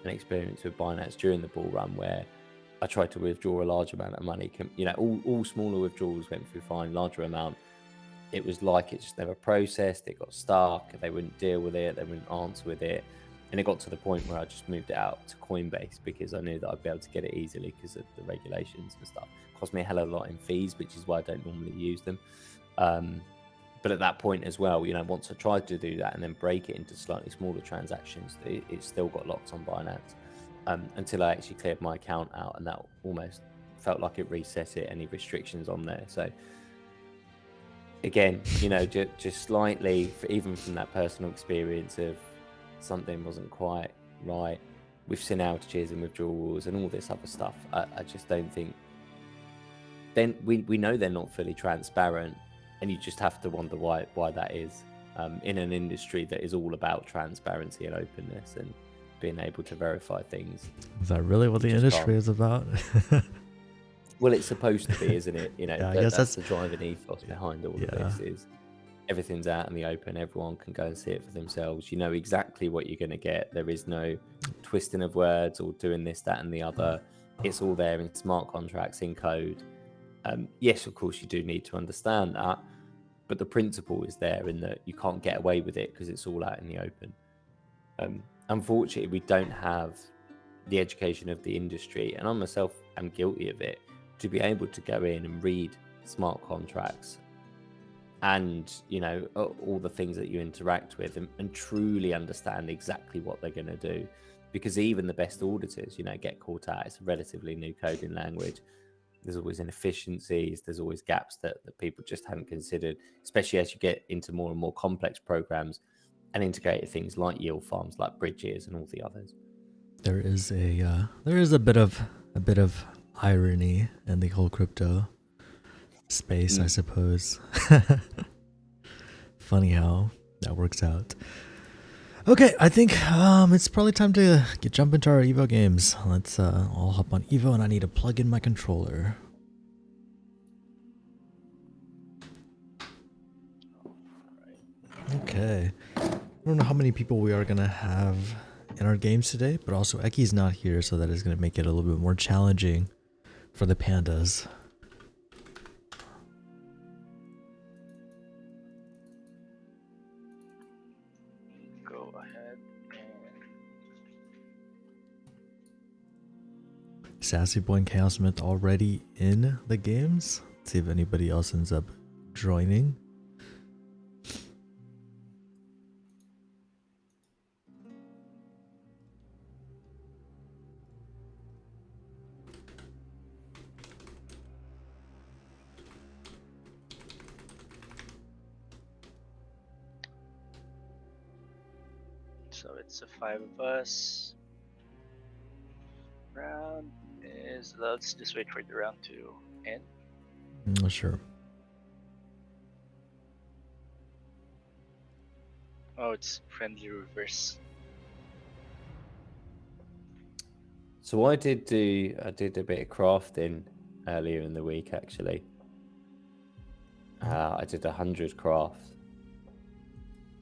an experience with Binance during the bull run where I tried to withdraw a large amount of money. All smaller withdrawals went through fine. Larger amount, it was like it just never processed. It got stuck. They wouldn't deal with it. They wouldn't answer with it. And it got to the point where I just moved it out to Coinbase because I knew that I'd be able to get it easily because of the regulations and stuff. It cost me a hell of a lot in fees, which is why I don't normally use them. But at that point as well, once I tried to do that and then break it into slightly smaller transactions, it still got locked on Binance until I actually cleared my account out, and that almost felt like it reset it, any restrictions on there. So again, just slightly, even from that personal experience of something wasn't quite right with SYN outages and withdrawals and all this other stuff, I just don't think. Then we know they're not fully transparent, and you just have to wonder why that is in an industry that is all about transparency and openness and being able to verify things. Is that really what the industry is about? Well, it's supposed to be, isn't it? I guess that's the driving ethos behind all of this. Is everything's out in the open, everyone can go and see it for themselves. You know exactly what you're going to get. There is no twisting of words or doing this, that, and the other. It's all there in smart contracts, in code. Yes, of course, you do need to understand that, but the principle is there in that you can't get away with it because it's all out in the open. Unfortunately, we don't have the education of the industry, and I myself am guilty of it, to be able to go in and read smart contracts and all the things that you interact with and truly understand exactly what they're going to do, because even the best auditors get caught out. It's a relatively new coding language. There's always inefficiencies, there's always gaps that people just haven't considered, especially as you get into more and more complex programs. and integrated things like yield farms, like bridges, and all the others. There is a bit of irony in the whole crypto space, I suppose. Funny how that works out. Okay, I think it's probably time to jump into our Evo games. Let's all hop on Evo, and I need to plug in my controller. Okay. I don't know how many people we are gonna have in our games today, but also Eki's not here, so that is gonna make it a little bit more challenging for the pandas. Go ahead and Sassy Boy and Chaos Myth already in the games. Let's see if anybody else ends up joining. so it's the 5 of us. Round is, let's just wait for the round to end. Sure. Oh, it's friendly reverse. So I did a bit of crafting earlier in the week, actually. I did 100 crafts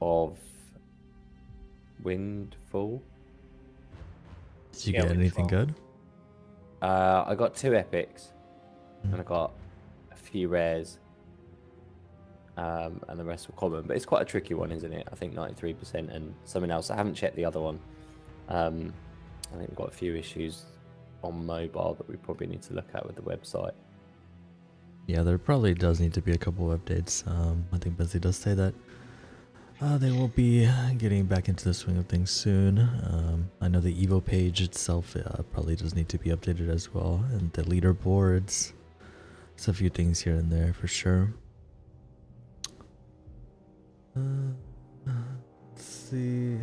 of Windfall. Did you get anything good? I got 2 epics, and I got a few rares, and the rest were common. But it's quite a tricky one, isn't it? I think 93% and something else. I haven't checked the other one. I think we've got a few issues on mobile that we probably need to look at with the website. Yeah, there probably does need to be a couple of updates. I think Bensley does say that they will be getting back into the swing of things soon. I know the Evo page itself probably does need to be updated as well, and the leaderboards. There's a few things here and there for sure. Let's see.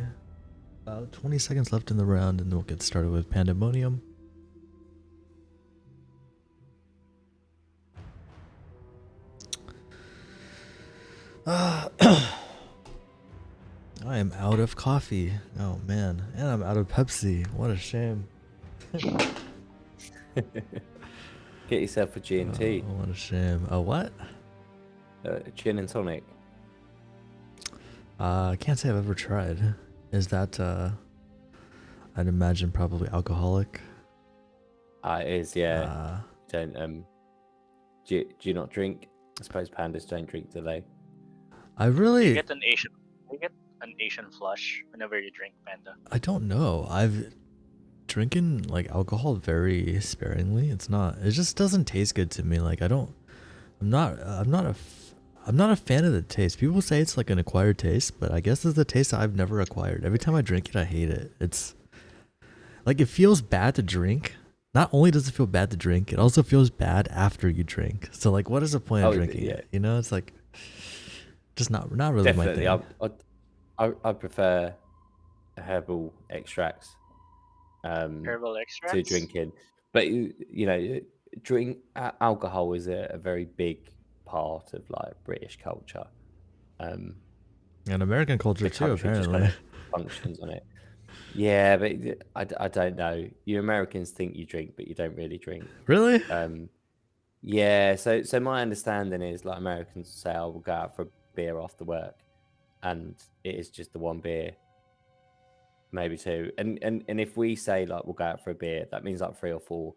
About 20 seconds left in the round, and we'll get started with Pandemonium. I am out of coffee. Oh man, and I'm out of Pepsi. What a shame. Get yourself a G&T. Oh, what a shame. A what? Gin and tonic. I can't say I've ever tried. Is that I'd imagine probably alcoholic. It is, yeah. Don't do you not drink? I suppose pandas don't drink, do they? I really You get an Asian flush whenever you drink Panda. I don't know. I've drinking like alcohol very sparingly. It just doesn't taste good to me. Like I'm not a fan of the taste. People say it's like an acquired taste, but I guess it's a taste that I've never acquired. Every time I drink it, I hate it. It's like it feels bad to drink. Not only does it feel bad to drink, it also feels bad after you drink. So like, what is the point of drinking it? You know, it's like just not really Definitely. my thing. Mm-hmm. I prefer herbal extracts. Herbal extracts to drinking, but alcohol is a very big part of like British culture, and American culture the too, country just apparently. kind of functions on it. Yeah, but I don't know. You Americans think you drink, but you don't really drink. Really? Yeah. So my understanding is like Americans say, "I will go out for a beer after work," and it is just the one beer. Maybe 2, and if we say like we'll go out for a beer, that means like 3 or 4.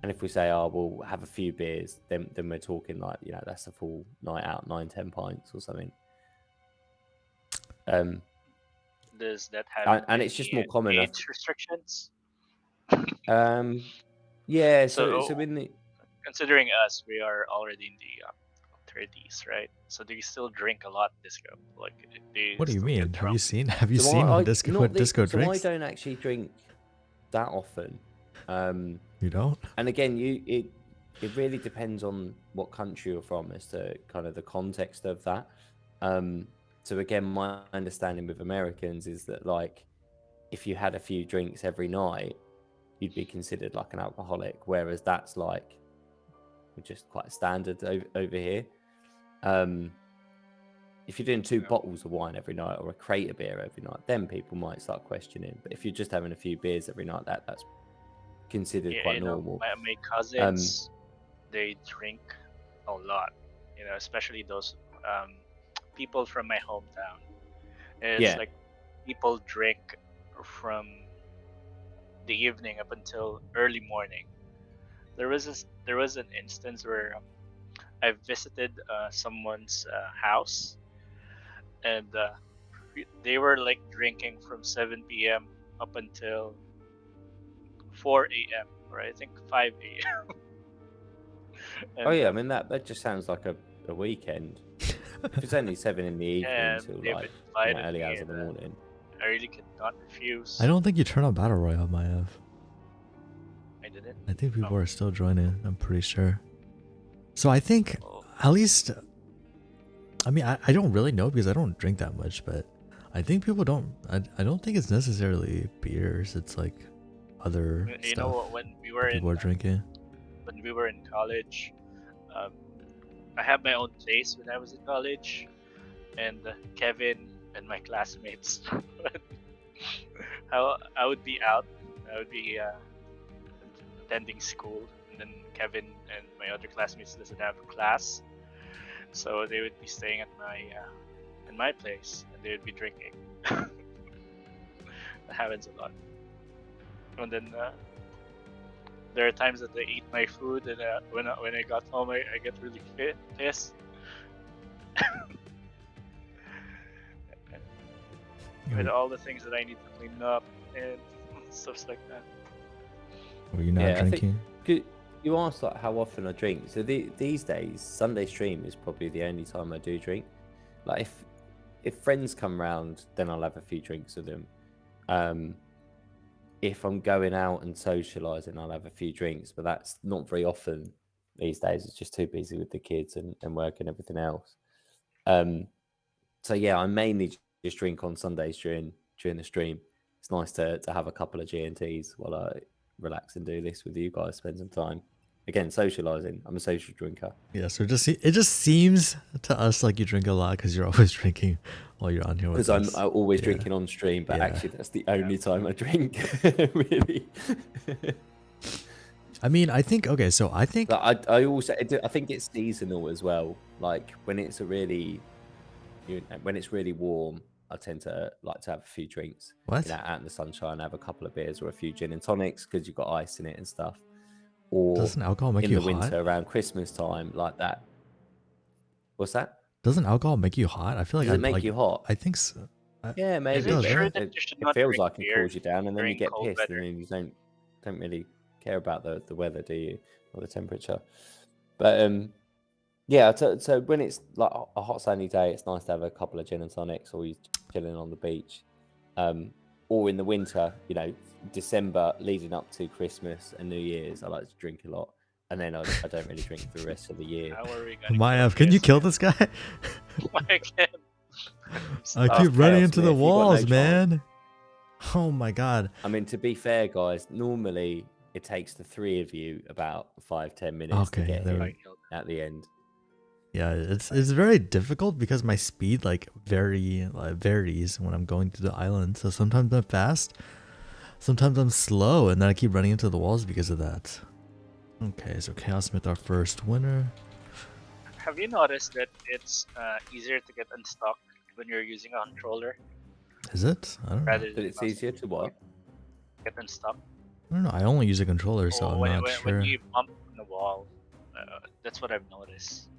And if we say, oh, we'll have a few beers, then we're talking like, that's a full night out, 9-10 pints or something. Does that have and it's just more common age restrictions? Yeah. So in the considering us, we are already in the 30s, right? So do you still drink a lot, Disco? Like, what do you mean? Have you seen Disco what Disco drinks? So I don't actually drink that often. You don't? And again, it really depends on what country you're from as to kind of the context of that. So again, my understanding with Americans is that like if you had a few drinks every night, you'd be considered like an alcoholic, whereas that's like just quite standard over here. If you're doing 2 bottles of wine every night or a crate of beer every night, then people might start questioning. But if you're just having a few beers every night, that's considered Yeah, quite normal. my cousins, they drink a lot. Especially those people from my hometown. It's Yeah. like people drink from the evening up until early morning. There was an instance where I visited someone's house, and they were like drinking from 7 p.m. up until 4 a.m. or I think 5 a.m. Oh and yeah, I mean that just sounds like a weekend. If it's only 7 in the evening and till they've like invited early me, hours of and the morning. I really could not refuse. I don't think you turn on Battle Royale, Maiev. I didn't. I think people Oh. are still joining. I'm pretty sure. So I think, Oh. at least, I mean, I don't really know because I don't drink that much, but I think people don't. I don't think it's necessarily beers. It's like other stuff When we that were people are drinking. when we were in college, I had my own place when I was in college, and Kevin and my classmates, I would be out. I would be attending school, and then Kevin and my other classmates doesn't have class, so they would be staying at my place, and they would be drinking. That happens a lot. And then there are times that they eat my food, and when I got home, I get really pissed. With all the things that I need to clean up and stuff like that. Were you not Yeah, drinking? I think you asked like how often I drink. So these days, Sunday stream is probably the only time I do drink. Like if friends come round, then I'll have a few drinks with them. If I'm going out and socialising, I'll have a few drinks, but that's not very often these days. It's just too busy with the kids and work and everything else. So yeah, I mainly just drink on Sundays during the stream. It's nice to have a couple of G&Ts while I relax and do this with you guys, spend some time. Again, socialising. I'm a social drinker. Yeah, so it just seems to us like you drink a lot because you're always drinking while you're on here with Because us. I'm always Yeah. drinking on stream, but Yeah. actually that's the only time I drink, really. I mean, I think okay. So I think But I think it's seasonal as well. Like when it's when it's really warm, I tend to like to have a few drinks. what? Out in the sunshine, have a couple of beers or a few gin and tonics because you've got ice in it and stuff. Or Doesn't alcohol make in you the hot? winter around Christmas time, like that. What's that? Doesn't alcohol make you hot? I feel like Does it make you hot? I think so. Yeah, maybe. Is it does, it true right? that you should It not feels drink like it beer cools you down, and then you during get cold pissed, weather? and then you don't really care about the weather, do you, or the temperature? But yeah. So when it's like a hot sunny day, it's nice to have a couple of gin and tonics, or you chilling on the beach. Or in the winter, December leading up to Christmas and New Year's, I like to drink a lot, and then I don't really drink for the rest of the year. How are we gonna Maiev, kill can you this? kill this guy? I can. I Oh, keep running Chaos into the Smith, you got no walls, chance. man. Oh my god. I mean, to be fair, guys, normally it takes the 3 of you about 5-10 minutes to Okay, get there him we- at the end. Yeah, it's very difficult because my speed varies when I'm going to the island. So sometimes I'm fast, sometimes I'm slow, and then I keep running into the walls because of that. Okay, so Chaos Smith, our first winner. Have you noticed that it's easier to get unstuck when you're using a controller Is it? I don't know. rather But than it's mouse easier and to what? get unstuck? I don't know. I only use a controller, so I'm not when sure. you bump on the wall, that's what I've noticed.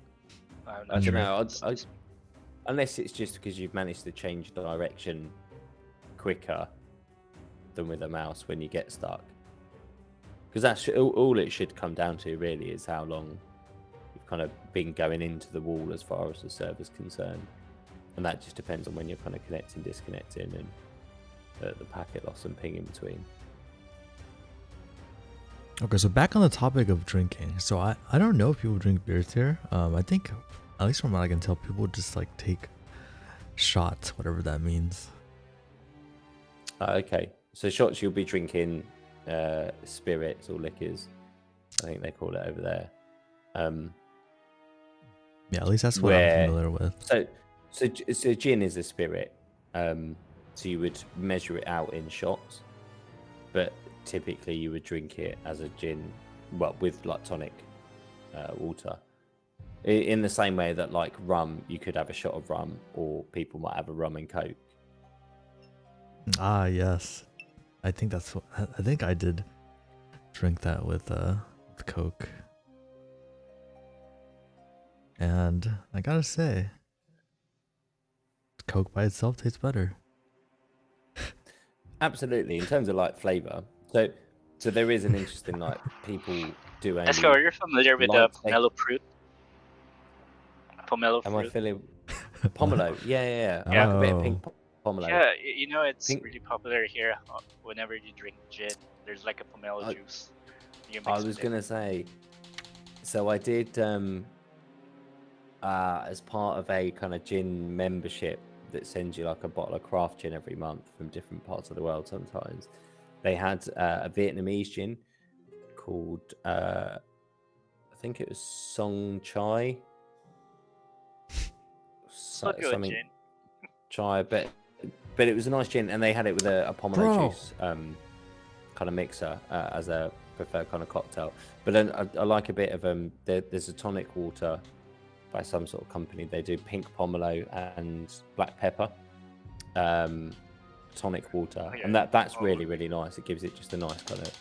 I'm I not don't sure know. if it's- Unless it's just because you've managed to change direction quicker than with a mouse when you get stuck. Because that's all it should come down to, really, is how long you've kind of been going into the wall as far as the server's concerned. And that just depends on when you're kind of connecting, disconnecting, and the packet loss and ping in between. Okay, so back on the topic of drinking. So I don't know if people drink beers here. I think, at least from what I can tell, people just like take shot, whatever that means. Okay, so shots you'll be drinking spirits or liquors. I think they call it over there. Yeah, at least that's what I'm Where familiar with. so gin is a spirit. So you would measure it out in shots, but typically you would drink it as a gin, well, with like tonic water. In the same way that like rum, you could have a shot of rum, or people might have a rum and coke. Ah, yes. I think that's what I think I did drink that with Coke. And I gotta say, Coke by itself tastes better. Absolutely, in terms of like flavor. So there is an interesting like people do only. Esco, are you familiar with like pomelo fruit? Pomelo Am I fruit. feeling pomelo? Yeah. I Yeah. like a bit of pink pomelo. Yeah, you know it's Pink- really popular here. Whenever you drink gin, there's like a pomelo juice. You mix I was with gonna say, so I did as part of a kind of gin membership that sends you like a bottle of craft gin every month from different parts of the world. Sometimes they had a Vietnamese gin called I think it was Song Chai. So good Something gin. Chai, but it was a nice gin, and they had it with a pomelo juice kind of mixer as a preferred kind of cocktail. But then I like a bit of there's a tonic water by some sort of company. They do pink pomelo and black pepper tonic water, and that's really nice. It gives it just a nice kind of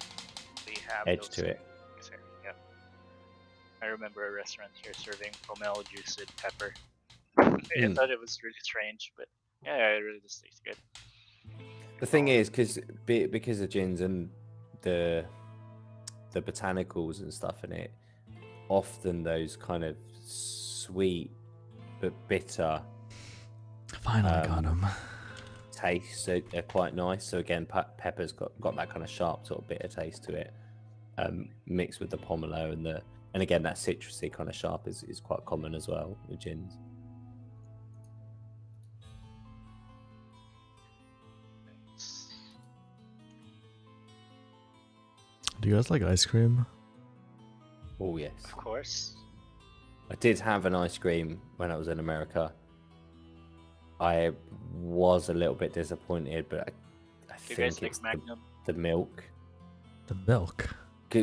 edge to it. Yeah. I remember a restaurant here serving pomelo juice with pepper. I thought it was really strange, but yeah, it really just tastes good. The thing is, because of gins and the botanicals and stuff in it, often those kind of sweet but bitter Finally got him. tastes are quite nice. So again, pepper's got that kind of sharp sort of bitter taste to it, mixed with the pomelo and again that citrusy kind of sharp is quite common as well with gins. Do you guys like ice cream? Oh yes, Of course. I did have an ice cream when I was in America. I was a little bit disappointed, but I think it's the milk. The milk.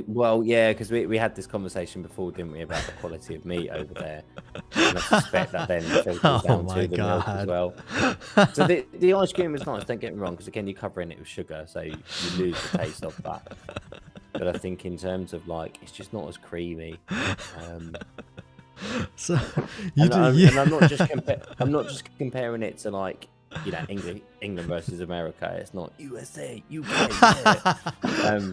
Well, yeah, because we had this conversation before, didn't we, about the quality of meat over there? And I suspect that then filters down to the milk as well. So the ice cream is nice, don't get me wrong, because again, you're covering it with sugar, so you lose the taste of that. But I think in terms of like, it's just not as creamy. So I'm not just comparing it to like, you know, England versus America. It's not USA, UK. Yeah.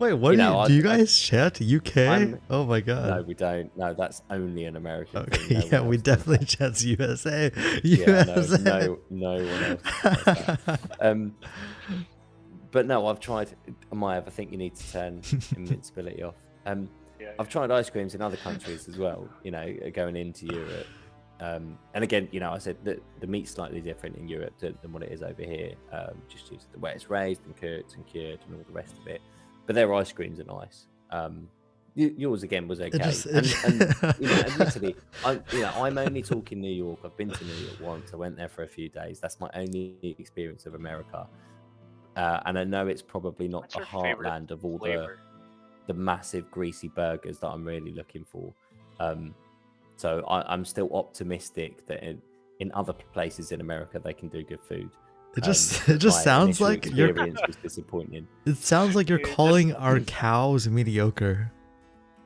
Wait, what do you guys chant UK? Oh my god. No, we don't. No, that's only an American Okay, thing. yeah, we definitely chant USA. Yeah, USA. no one else does that. But no, I've tried. Maiev, I think you need to turn invincibility off. I've tried ice creams in other countries as well, you know, going into Europe. And again, you know, I said that the meat's slightly different in Europe than what it is over here, just due to the way it's raised and cooked and cured and all the rest of it. But their ice creams are nice. Yours again was okay. And you know, admittedly, I'm only talking New York. I've been to New York once. I went there for a few days. That's my only experience of America. And I know it's probably not the heartland of all the massive greasy burgers that I'm really looking for. So I'm still optimistic that in other places in America they can do good food. It just sounds like your experience was disappointing. It sounds like you're calling our cows mediocre.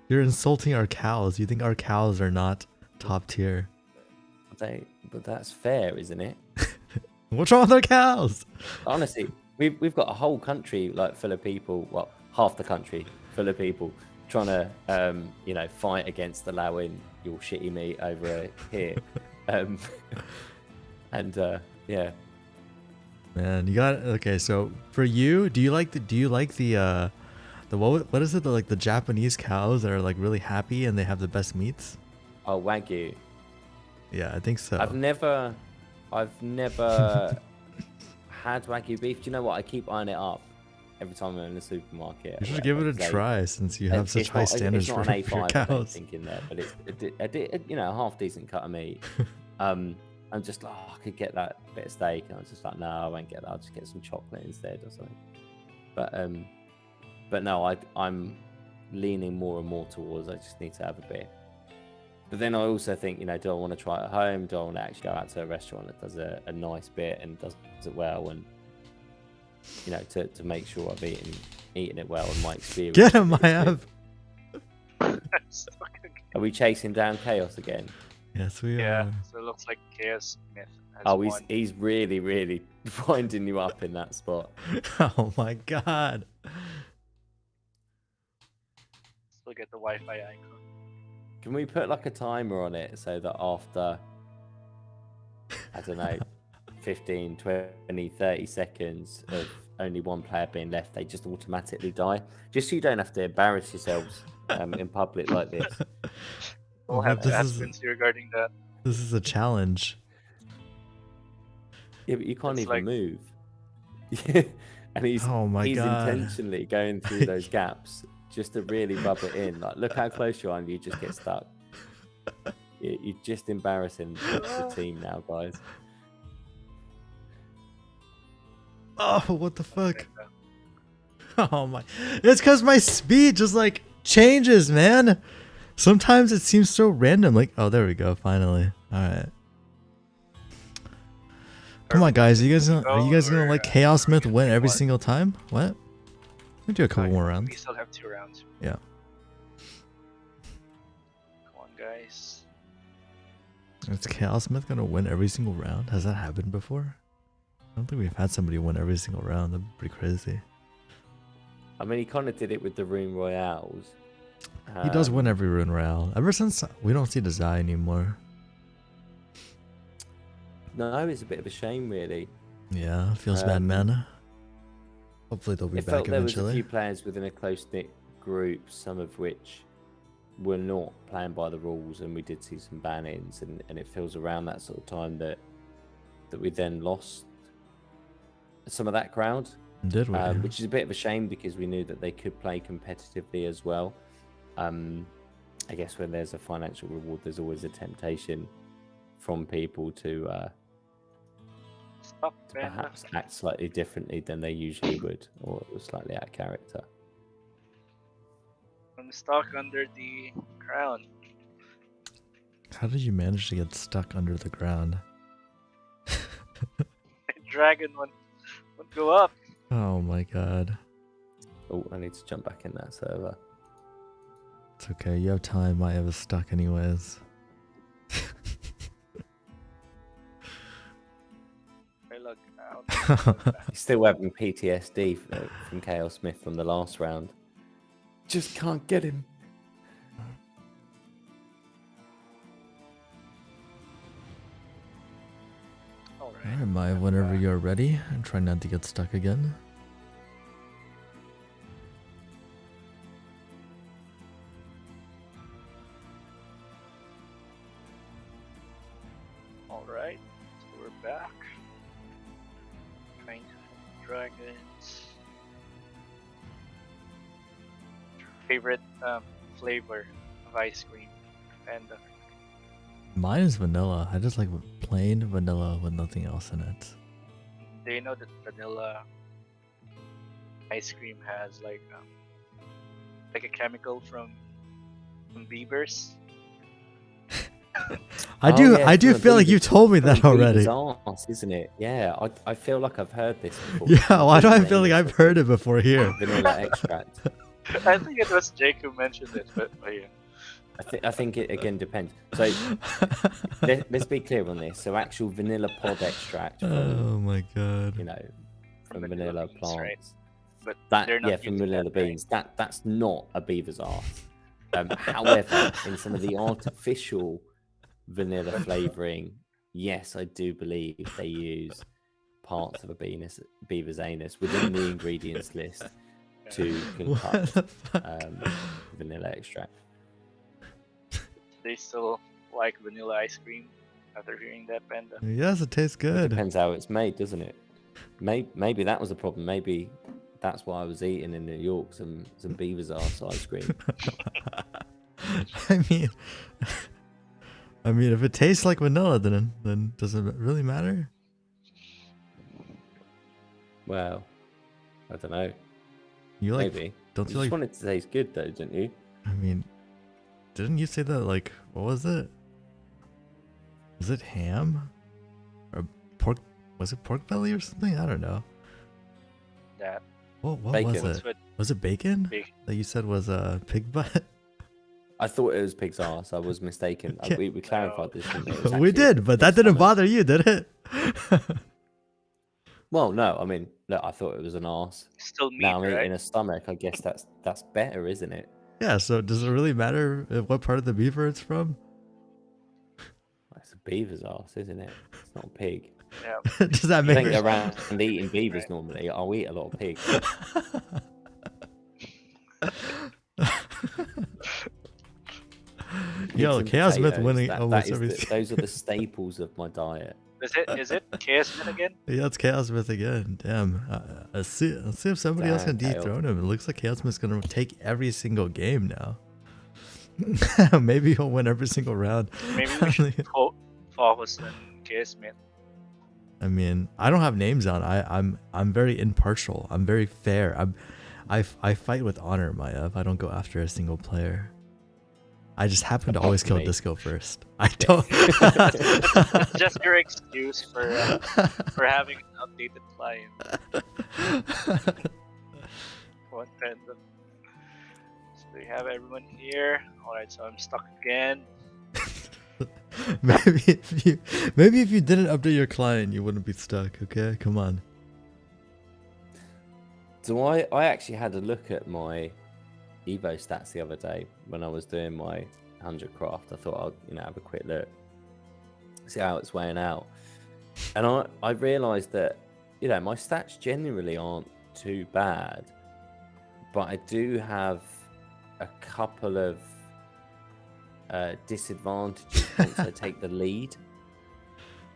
You're insulting our cows. You think our cows are not top tier? But that's fair, isn't it? What's wrong with our cows? Honestly, we've got a whole country like full of people. Well, half the country full of people trying to fight against allowing your shitty meat over here. Yeah. Man, you got okay. So for you, do you like the what is it? The Japanese cows that are like really happy and they have the best meats? Oh, Wagyu. Yeah, I think so. I've never I've never had Wagyu beef. Do you know what? I keep eyeing it up every time I'm in the supermarket. You should give it a try since you have such high standards for an your A5, I don't cows. think, in there, but it's you know, a half decent cut of meat. I'm just like, oh, I could get that bit of steak, and I was just like, no, I won't get that. I'll just get some chocolate instead or something. But no, I'm leaning more and more towards I just need to have a bit. But then I also think, you know, do I want to try it at home? Do I want to actually go out to a restaurant that does a nice bit and does it well, and you know, to make sure I've eaten it well and my experience. Get him, Maiev! Are we chasing down Chaos again? Yes, we Yeah, are. so it looks like Chaos Myth has Oh, won. he's really, really winding you up in that spot. Oh my god. Still get the Wi-Fi icon. Can we put like a timer on it so that after, I don't know, 15, 20, 30 seconds of only one player being left, they just automatically die? Just so you don't have to embarrass yourselves in public like this. We'll have transparency regarding that. This is a challenge. Yeah, but you can't It's even like- move. And he's Oh my he's god. intentionally going through those gaps just to really rub it in. Like, look how close you are, and you just get stuck. You're just embarrassing the team now, guys. Oh, what the fuck? Oh my. It's because my speed just like changes, man. Sometimes it seems so random. Like, oh, there we go. Finally. All right. Come on, guys. Are you guys gonna let Chaos Myth win every single time? What? We do a couple more We rounds. still have 2 rounds. Yeah. Come on, guys. Is Chaos Myth gonna win every single round? Has that happened before? I don't think we've had somebody win every single round. That'd be pretty crazy. I mean, he kind of did it with the Rune Royales. He does win every Rune Royale. Ever since we don't see the Zai anymore. No, it's a bit of a shame, really. Yeah, feels bad, man. Hopefully they'll be It back felt there was a eventually. few players within a close-knit group, some of which were not playing by the rules, and we did see some ban-ins, and it feels around that sort of time that we then lost some of that crowd, Did we? which is a bit of a shame because we knew that they could play competitively as well. I guess when there's a financial reward, there's always a temptation from people to Stop, Panda. perhaps act slightly differently than they usually would, or slightly out of character. I'm stuck under the ground. How did you manage to get stuck under the ground? Dragon won't go up. Oh my god. Oh, I need to jump back in that server. It's okay, you have time. Maiev is stuck anyways. I look out. He's still having PTSD from Chaos Smith from the last round. Just can't get him. Alright. Alright, Maiev, whenever you're ready, and try not to get stuck again. Alright. So we're back. Trying to find dragons. Favorite flavor of ice cream? Panda. Mine is vanilla. I just like plain vanilla with nothing else in it. Do you know that vanilla ice cream has like a chemical from beavers? I Oh, do yeah, I do from a feel like you beaver's- told me from a that already. beaver's arse, isn't it? Yeah, I feel like I've heard this before. Yeah, why do I feel like I've heard it before here? Vanilla extract. I think it was Jake who mentioned it, but yeah. I think it again depends. So let's be clear on this. So actual vanilla pod extract from, Oh my god. you know, from From vanilla vanilla beans, right? plants. But That they're not yeah, from using vanilla that, right? beans. That's not a beaver's arse. However, in some of the artificial vanilla flavoring, yes, I do believe they use parts of a beaver's anus within the ingredients list to What concoct the fuck? vanilla extract. They still like vanilla ice cream. After hearing that, Panda. Yes, it tastes It good. depends how it's made, doesn't it? Maybe that was the problem. Maybe that's why I was eating in New York some beaver's arse ice cream. I mean, if it tastes like vanilla, then does it really matter? Well, I don't know. You like? Maybe. Don't You you just like? want it to taste good, though, don't you? I mean, didn't you say that like what was it? Was it ham or pork? Was it pork belly or something? I don't know. That What Bacon. was what's it? with Was it bacon big. that you said was pig butt? I thought it was pig's arse. I was mistaken. Okay. We clarified this, didn't we? It was We actually did, but that pig's didn't stomach. bother you, did it? Well, no. I mean, look, I thought it was an arse. Still meat, Now I'm right? eating a stomach. I guess that's better, isn't it? Yeah. So does it really matter what part of the beaver it's from? It's a beaver's arse, isn't it? It's not a pig. Yeah. Does that I make think it? around eating beavers normally. I'll eat a lot of pigs. Yo, Pigs and Chaos Myth potatoes, winning that almost is every. those are the staples of my diet. Is it Chaos Man again? Yeah, it's Chaos Myth again. Damn. Let's see if somebody else can Damn, Chaos. dethrone him. It looks like Chaos Myth's gonna take every single game now. Maybe he'll win every single round. Maybe we should focus on Chaos Man. I mean, I don't have names on. I'm very impartial. I'm very fair. I fight with honor, Maiev. I don't go after a single player. I just happen to Apart always from kill me. Disco first. I don't. That's just your excuse for having an updated client. One Panda. So we have everyone here. Alright, so I'm stuck again. maybe if you didn't update your client, you wouldn't be stuck. Okay, come on. So I actually had a look at my Evo stats the other day when I was doing my 100 craft. I thought I'd have a quick look, see how it's weighing out, and I realised that my stats generally aren't too bad, but I do have a couple of disadvantages once I take the lead.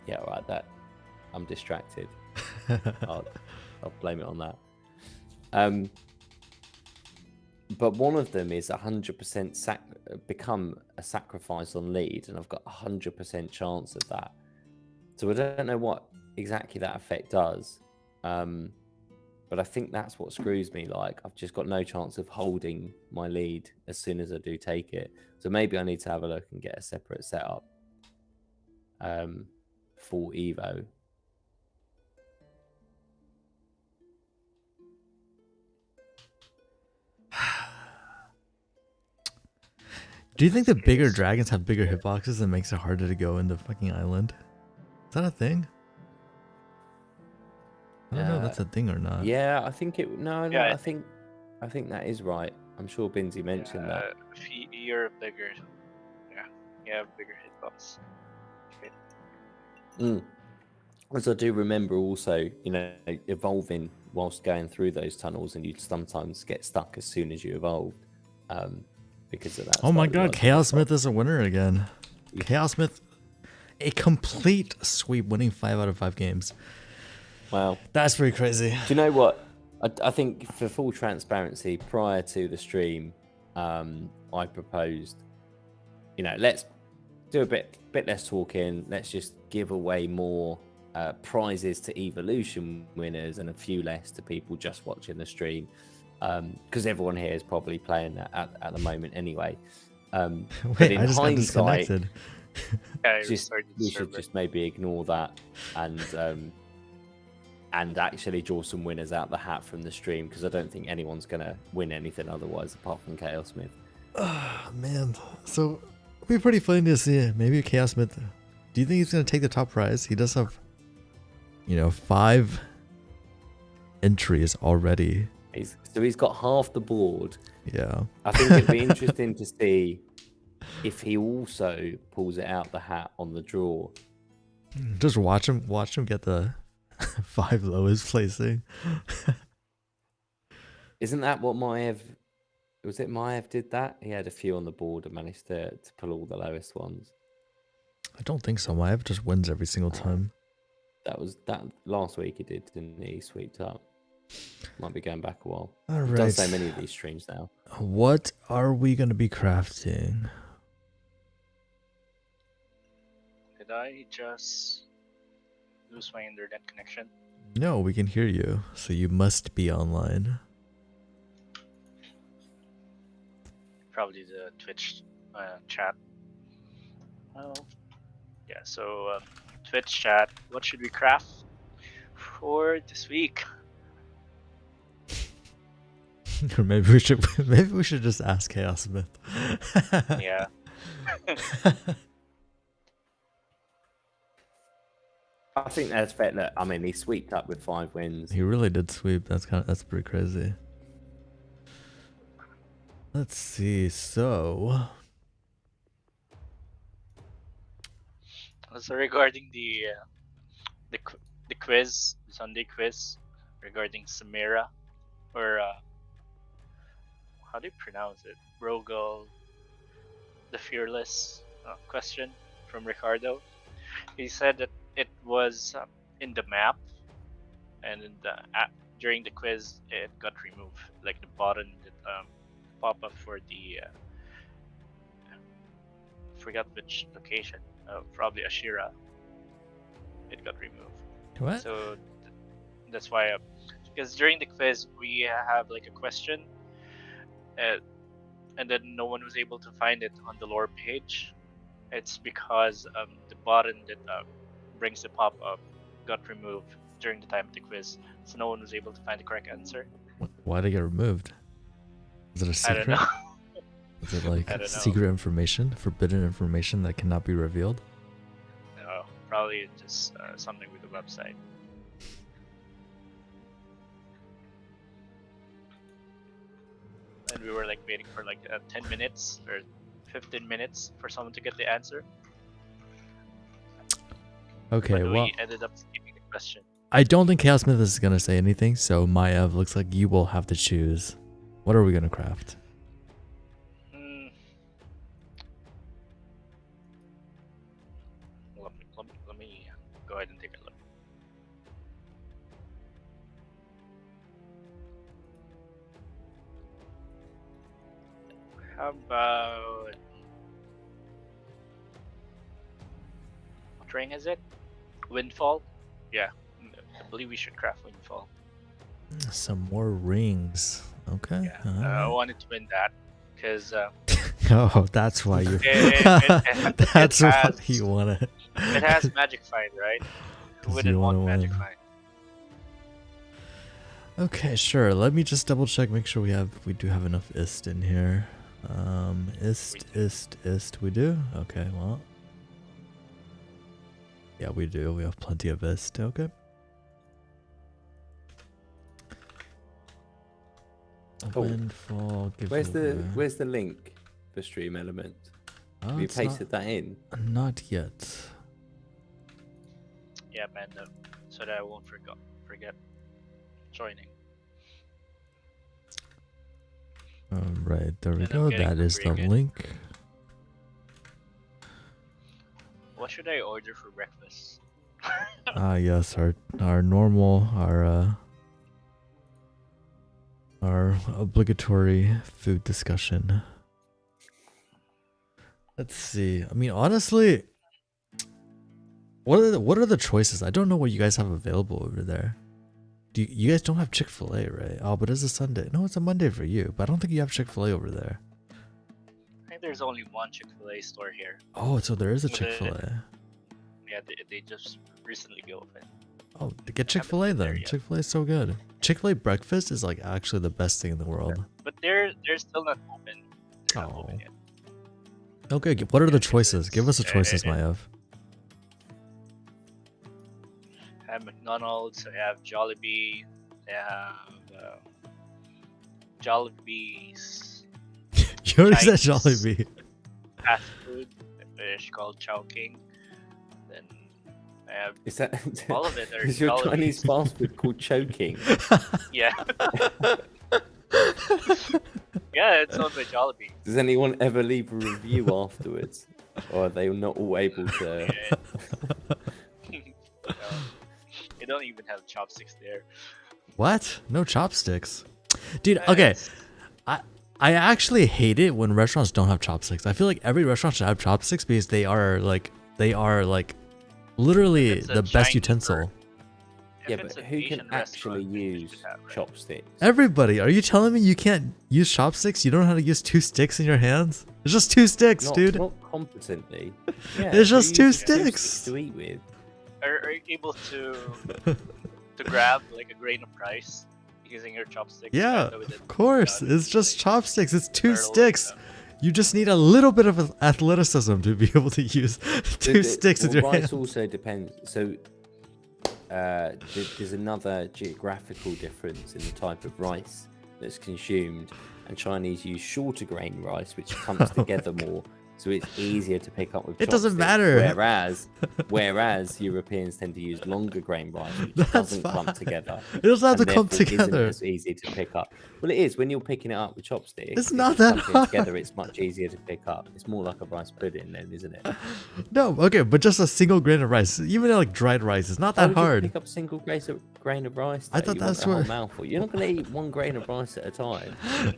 Yeah, all right, that I'm distracted. I'll blame it on that. But one of them is 100% become a sacrifice on lead, and I've got 100% chance of that. So I don't know what exactly that effect does, but I think that's what screws me. Like, I've just got no chance of holding my lead as soon as I do take it. So maybe I need to have a look and get a separate setup for Evo. Do you think the bigger dragons have bigger hitboxes and makes it harder to go in the fucking island? Is that a thing? I don't know if that's a thing or not. Yeah, I think it. No, Yeah, I think that is right. I'm sure Binsey mentioned that. You're bigger. Yeah, you have bigger hitbox. As I do remember also, evolving whilst going through those tunnels, and you'd sometimes get stuck as soon as you evolved, because of that. Oh my slightly god, larger Chaos hitbox. Myth is a winner again. Yeah. Chaos Myth, a complete sweep, winning 5 out of 5 games. Wow. That's pretty crazy. Do you know what? I think for full transparency, prior to the stream, I proposed, let's do a bit less talking. Let's just give away more prizes to Evolution winners and a few less to people just watching the stream, because everyone here is probably playing that at the moment anyway. But Wait, in I just got hindsight, disconnected. Yeah, we should just maybe ignore that and actually draw some winners out the hat from the stream, because I don't think anyone's gonna win anything otherwise apart from Chaos Smith. Oh, man. So, it'll be pretty funny to see. Maybe Chaos Myth. Do you think he's going to take the top prize? He does have, 5 entries already. He's got half the board. Yeah. I think it'd be interesting to see if he also pulls it out the hat on the draw. Just watch him get the 5 lowest placing. Isn't that what Maiev? Was it Maiev did that? He had a few on the board and managed to pull all the lowest ones. I don't think so. Maiev just wins every single time. That was that last week he did, didn't he? He sweeped up. Might be going back a while. All He right. does so many of these streams now. What are we gonna be crafting? Did I just lose my internet connection? No, we can hear you, so you must be online. Probably the Twitch chat. Oh, yeah. So Twitch chat. What should we craft for this week? Or maybe we should just ask Chaos Smith. Yeah. I think that's fair. Look, I mean, he sweeped up with 5 wins. He really did sweep. That's pretty crazy. Let's see. So regarding the quiz, the Sunday quiz regarding Samira, or how do you pronounce it? Rogel, the Fearless question from Ricardo. He said that it was in the map, and in the during the quiz it got removed, like the button that pop up for the forgot which location, probably Ashira. It got removed. what? So that's why, because during the quiz we have like a question, and then no one was able to find it on the lore page. It's because the button that brings the pop up got removed during the time of the quiz, so no one was able to find the correct answer. Why did it get removed? Is it a I secret? don't know. Is it like I don't know. secret information, forbidden information that cannot be revealed? No, probably just something with the website. And we were like waiting for like 10 minutes or 15 minutes for someone to get the answer. Okay, But well, we ended up skipping the question. I don't think Chaos Smith is gonna say anything, so Maiev, looks like you will have to choose. What are we gonna craft? Let me go ahead and take a look. How about, what ring is it? Windfall? Yeah, I believe we should craft Windfall. Some more rings. Okay. Yeah, I alright. wanted to win that because Oh, that's why you. it That's why has- you want it. it has Magic Find, right? Who 'Cause wouldn't you want wanna Magic win. Find? Okay, sure. Let me just double check, make sure we do have enough ist in here. Ist. We do? Okay, well. Yeah, we do. We have plenty of ist. Okay. Oh, Windfall. Where's giveaway. the link for Stream Element? Oh, Have you it's pasted that in? not yet. Yeah, Panda, so that I won't forget joining. Alright, there we And I'm go. getting That is the hungry again. link. What should I order for breakfast? Yes, our normal, our obligatory food discussion. Let's see. I mean, honestly, what are the choices? I don't know what you guys have available over there. You guys don't have Chick-fil-A, right? Oh, but it's a Sunday. No, it's a Monday for you. But I don't think you have Chick-fil-A over there. I think there's only one Chick-fil-A store here. Oh, so there is a Well, Chick-fil-A. Yeah, they just recently opened. Oh, get Chick-fil-A been there then. yet. Chick-fil-A is so good. Chick-fil-A breakfast is like actually the best thing in the world. But they're still not open. They're not Oh. open yet. Okay, what are the Yeah, choices? Give us the it's- choices, eh, eh, Maiev. I have McDonald's, I have Jollibee, I have Jollibee's You already said Chinese. Jollibee. fast food, dish called Chow King. Then I have Is that all of it. Are is your Jollibee. Chinese fast food called choking? Yeah. Yeah, it's owned by Jollibee. Does anyone ever leave a review afterwards? Or are they not all able to? No, they don't even have chopsticks there. What? No chopsticks, dude. Uh, Okay, it's- I actually hate it when restaurants don't have chopsticks. I feel like every restaurant should have chopsticks because they are like literally If it's a the best Chinese utensil. If Yeah, it's but an who Asian can actually restaurant, they use should have, right? chopsticks? Everybody, are you telling me you can't use chopsticks? You don't know how to use two sticks in your hands? It's just two sticks, Not, dude. not competently. Yeah, It's who just two uses sticks. to eat with. Are you able to grab like a grain of rice using your chopsticks? Yeah, with it? of course. Yeah, It's just like, chopsticks. It's two turtle, sticks. You just need a little bit of athleticism to be able to use two sticks with your rice hands. also depends. So there's another geographical difference in the type of rice that's consumed, and Chinese use shorter grain rice, which clumps together more, so it's easier to pick up with. It doesn't chopsticks, matter. whereas Europeans tend to use longer grain rice, which That's doesn't fine. clump together. It doesn't have to and clump therefore together. Isn't as easy to pick up. Well, it is when you're picking it up with chopsticks. It's if not you're that clumping it hard. together. It's much easier to pick up. It's more like a rice pudding, then, isn't it? No, okay, but just a single grain of rice, even like dried rice, it's not Why that would you hard. pick up a single grain of rice? I though? thought You want that's a whole what- mouthful. You're not going to eat one grain of rice at a time.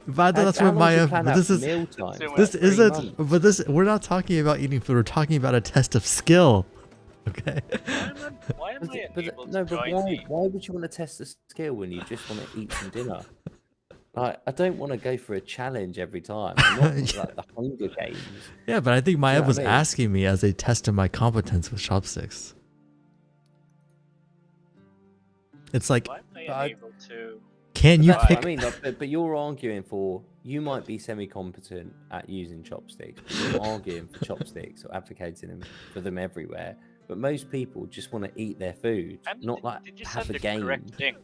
But I thought that's How what long do you Maiev. plan But out this for is mealtime? this 3 isn't. months. But this we're not talking about eating food. We're talking about a test of skill. Okay. Why am I But, able to no, but join why would you want to test the skill when you just want to eat some dinner? Like, I don't want to go for a challenge every time. I'm not like the Hunger Games. Yeah, but I think know Maiev what I was mean? asking me as a test of my competence with chopsticks. It's like, Why am But I I- unable to? can you That's pick? what I mean, like, but you're arguing for you might be semi-competent at using chopsticks. But you're arguing for chopsticks or advocating for them everywhere. But most people just want to eat their food, not like did you have send a the game. correct link?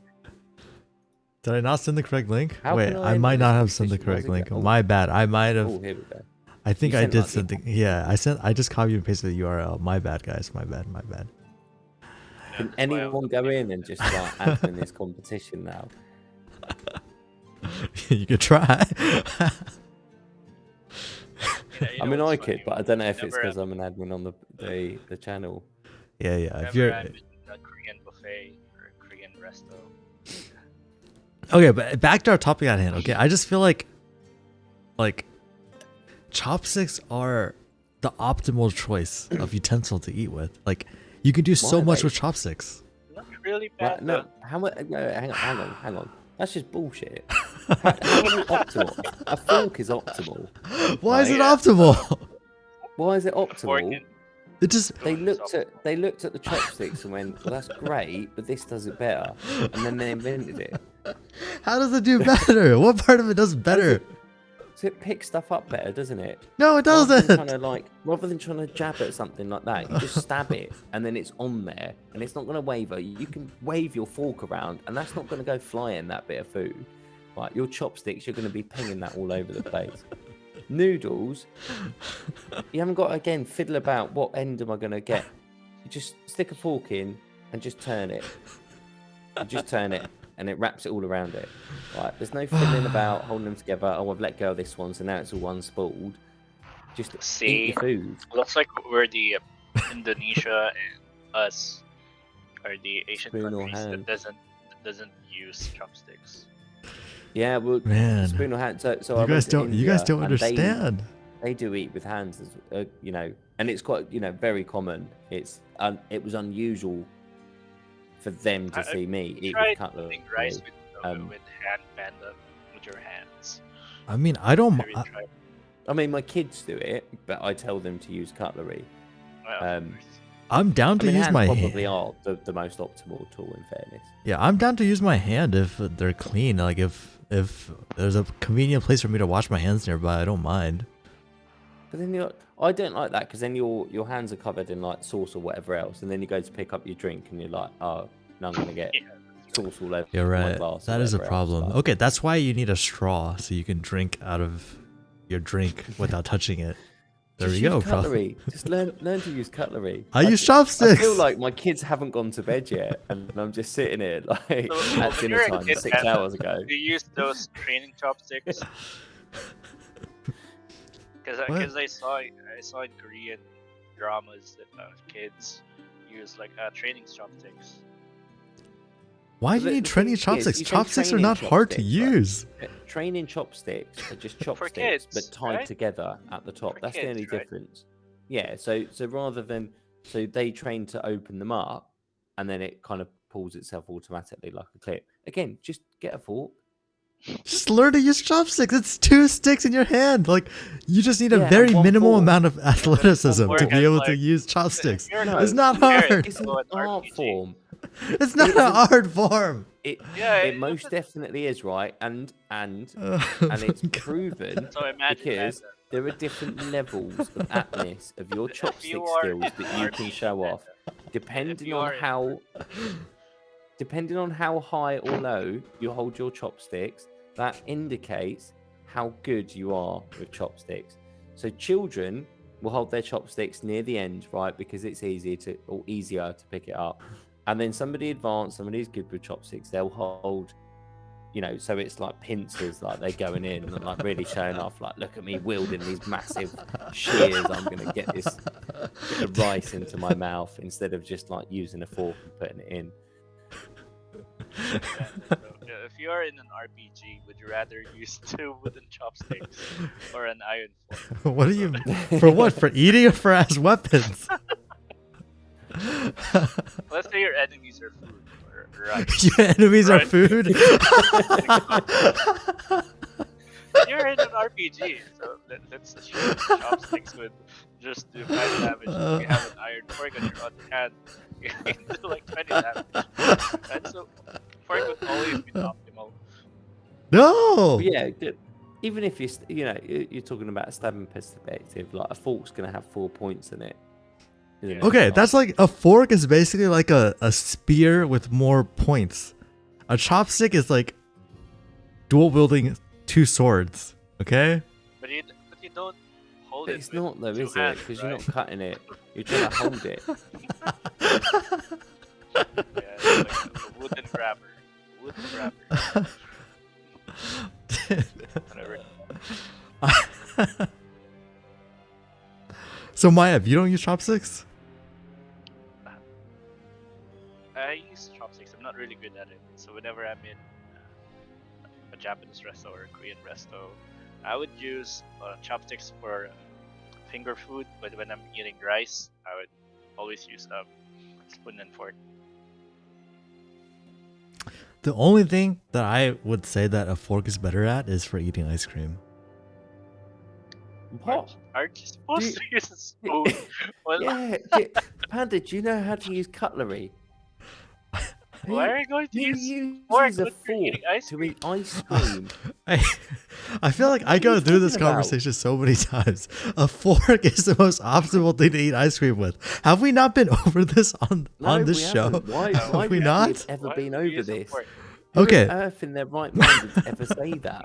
Did I not send the correct link? How Wait, can I I might enter not this have sent the competition? How's correct it link. go? Oh. My bad. I might have. Oh, here we go. I think You I sent, did like, send the. Yeah, I just copied and pasted the URL. My bad, guys. My bad. My bad. Yeah, Can that's why I anyone was go unable in and to. just start admin this competition now? You could try. Yeah, you I know mean, what's I funny? could, but I don't know if it's Whenever because I'm an admin on the channel. Yeah, yeah. If whenever you're I'm in a Korean buffet or a Korean resto, okay, but back to our topic at hand. Okay, I just feel like chopsticks are the optimal choice of utensil to eat with. Like, you can do so Why, much mate? with chopsticks. not really Right, bad. no, how much? No, hang on. That's just bullshit. How are they optimal? A fork is optimal. Why is it Yeah. optimal? Why is it Fork optimal? and It just They spoon is looked at the chopsticks and went, "Well, that's great, but this does it better." And then they invented it. how does it do better? What part of it does better? So it picks stuff up better, doesn't it? No, it Rather than doesn't. rather than trying to jab at something like that, you just stab it, and then it's on there, and it's not going to waver. You can wave your fork around, and that's not going to go flying that bit of food. Like your chopsticks, you're going to be pinging that all over the place. Noodles, you haven't got to, again, fiddle about what end am I going to get. You just stick a fork in and just turn it. You just turn it, and it wraps it all around it. Right? There's no fiddling about holding them together. Oh, I've let go of this one, so now it's all unspooled. Just eat See, your food. looks like we're the Indonesia and us are the Asian Spoon or countries hand. that doesn't use chopsticks. Yeah, well, Man, spoon or hand. So I you went guys to don't. You guys India, don't and understand. They do eat with hands, you know, and it's quite, very common. It was unusual for them to I- see me eat Try with cutlery. eating rice um, with hand panda with your hands. I mean, I don't. Have you tried? I mean, my kids do it, but I tell them to use cutlery. Well, of um, course. I'm down I to mean, use hands my probably hand. are the most optimal tool, in fairness. Yeah, I'm down to use my hand if they're clean. Like if there's a convenient place for me to wash my hands nearby, I don't mind. But then I don't like that, because then your hands are covered in like sauce or whatever else, and then you go to pick up your drink and you're like, oh, now I'm gonna get Yeah, that's right. sauce all over You're my right. glass. or That is a whatever else, problem. like- Okay, that's why you need a straw so you can drink out of your drink without touching it. There Just we go. use Bro. cutlery. Just learn to use cutlery. I use I chopsticks. feel like my kids haven't gone to bed yet, and I'm just sitting here like So, at when dinner you're a time kid, 6 hours ago. Do you use those training chopsticks? What? I saw in Korean dramas that kids use like training chopsticks. Why do you The need thing training is, chopsticks? you say Chopsticks are training not hard to chopsticks, right? use. Training chopsticks are just chopsticks, kids, but tied right? together at the top. For That's the kids, only right? difference. Yeah. So rather than they train to open them up, and then it kind of pulls itself automatically like a clip. Again, just get a fork. Just learn to use chopsticks. It's 2 sticks in your hand. Like, you just need a Yeah, very and one minimal fork. amount of athleticism fork to and be able to like use chopsticks. you're No, It's not comparing hard. it's to an an art RPG. form. It's not It's an an art form. it Yeah, it most definitely is, right, and Oh it's my God. proven So imagine because Panda. there are different levels of aptness of your If you chopstick are in skills an that you can RPG, show off, Panda, if depending you on are in how high or low you hold your chopsticks. That indicates how good you are with chopsticks. So children will hold their chopsticks near the end, right, because it's easier to pick it up. And then somebody advanced, somebody who's good with chopsticks, they'll hold, so it's like pincers, like they're going in and like really showing off, like, look at me wielding these massive shears. I'm gonna get this bit of rice into my mouth instead of just like using a fork and putting it in. so, if you are in an RPG, would you rather use 2 wooden chopsticks or an iron fork? What are you? For what? For eating or for as weapons? Let's say your enemies are food or rice. Your enemies are Right. food. You're in an RPG, so let's assume chopsticks would just do 5 damage. If you have an iron fork on your other hand, you can do like 20 damage. Right? So fork would always be the optimal. No. But yeah, even if you're talking about a stabbing perspective, like a fork's gonna have 4 points in it. Isn't it? Okay, that's like a fork is basically like a spear with more points. A chopstick is like dual wielding 2 swords. Okay. But you don't hold But it. it's with not though, 2 is it? hands, Because right? you're not cutting it. You're trying to hold it. Yeah, it's like a wooden grabber. Wooden grabber. Whatever. So Maiev, you don't use chopsticks? I use chopsticks. I'm not really good at it. So whenever I'm in a Japanese resto or a Korean resto, I would use chopsticks for finger food. But when I'm eating rice, I would always use spoon and fork. The only thing that I would say that a fork is better at is for eating ice cream. What? Aren't you supposed Do to use a spoon? Well, Yeah, Panda, do you know how to use cutlery? why are you going to Who use fork uses a when you're eating fork ice to cream? eat ice cream? I feel like I go you through this talking about? conversation so many times. A fork is the most optimal thing to eat ice cream with. Have we not been over this on this we show? haven't. Why Have would we we not? have ever Why been would we over use a this? fork? Who Okay. on earth in their right mind would ever say that?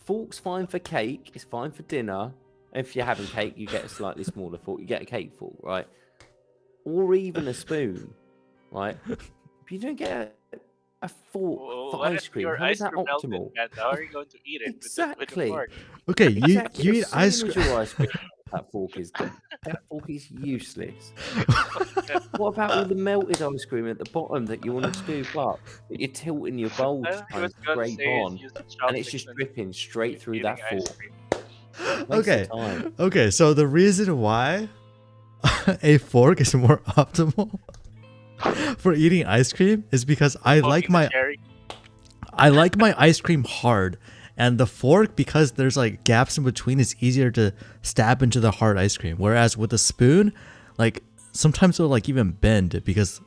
Fork's fine for cake. It's fine for dinner. If you're having cake, you get a slightly smaller fork. You get a cake fork, right? Or even a spoon, right? But you don't get a fork Well, for what ice if cream. your How is ice that cream melted, optimal? and how are you going to eat it with a Exactly. fork? Okay, Exactly. you eat As ice soon cream. as your ice cream, that fork is gone. That fork is useless. What about all the melted ice cream at the bottom that you want to scoop up, that you're tilting your bowl I to was try and gonna scrape say is on, use the and it's chopsticks just when dripping straight through eating that ice fork? cream. Waste Okay. of time. Okay, so the reason why a fork is more optimal for eating ice cream is because I like Poking the my cherry. ice cream hard, and the fork, because there's like gaps in between, is easier to stab into the hard ice cream. Whereas with a spoon, like sometimes it'll like even bend because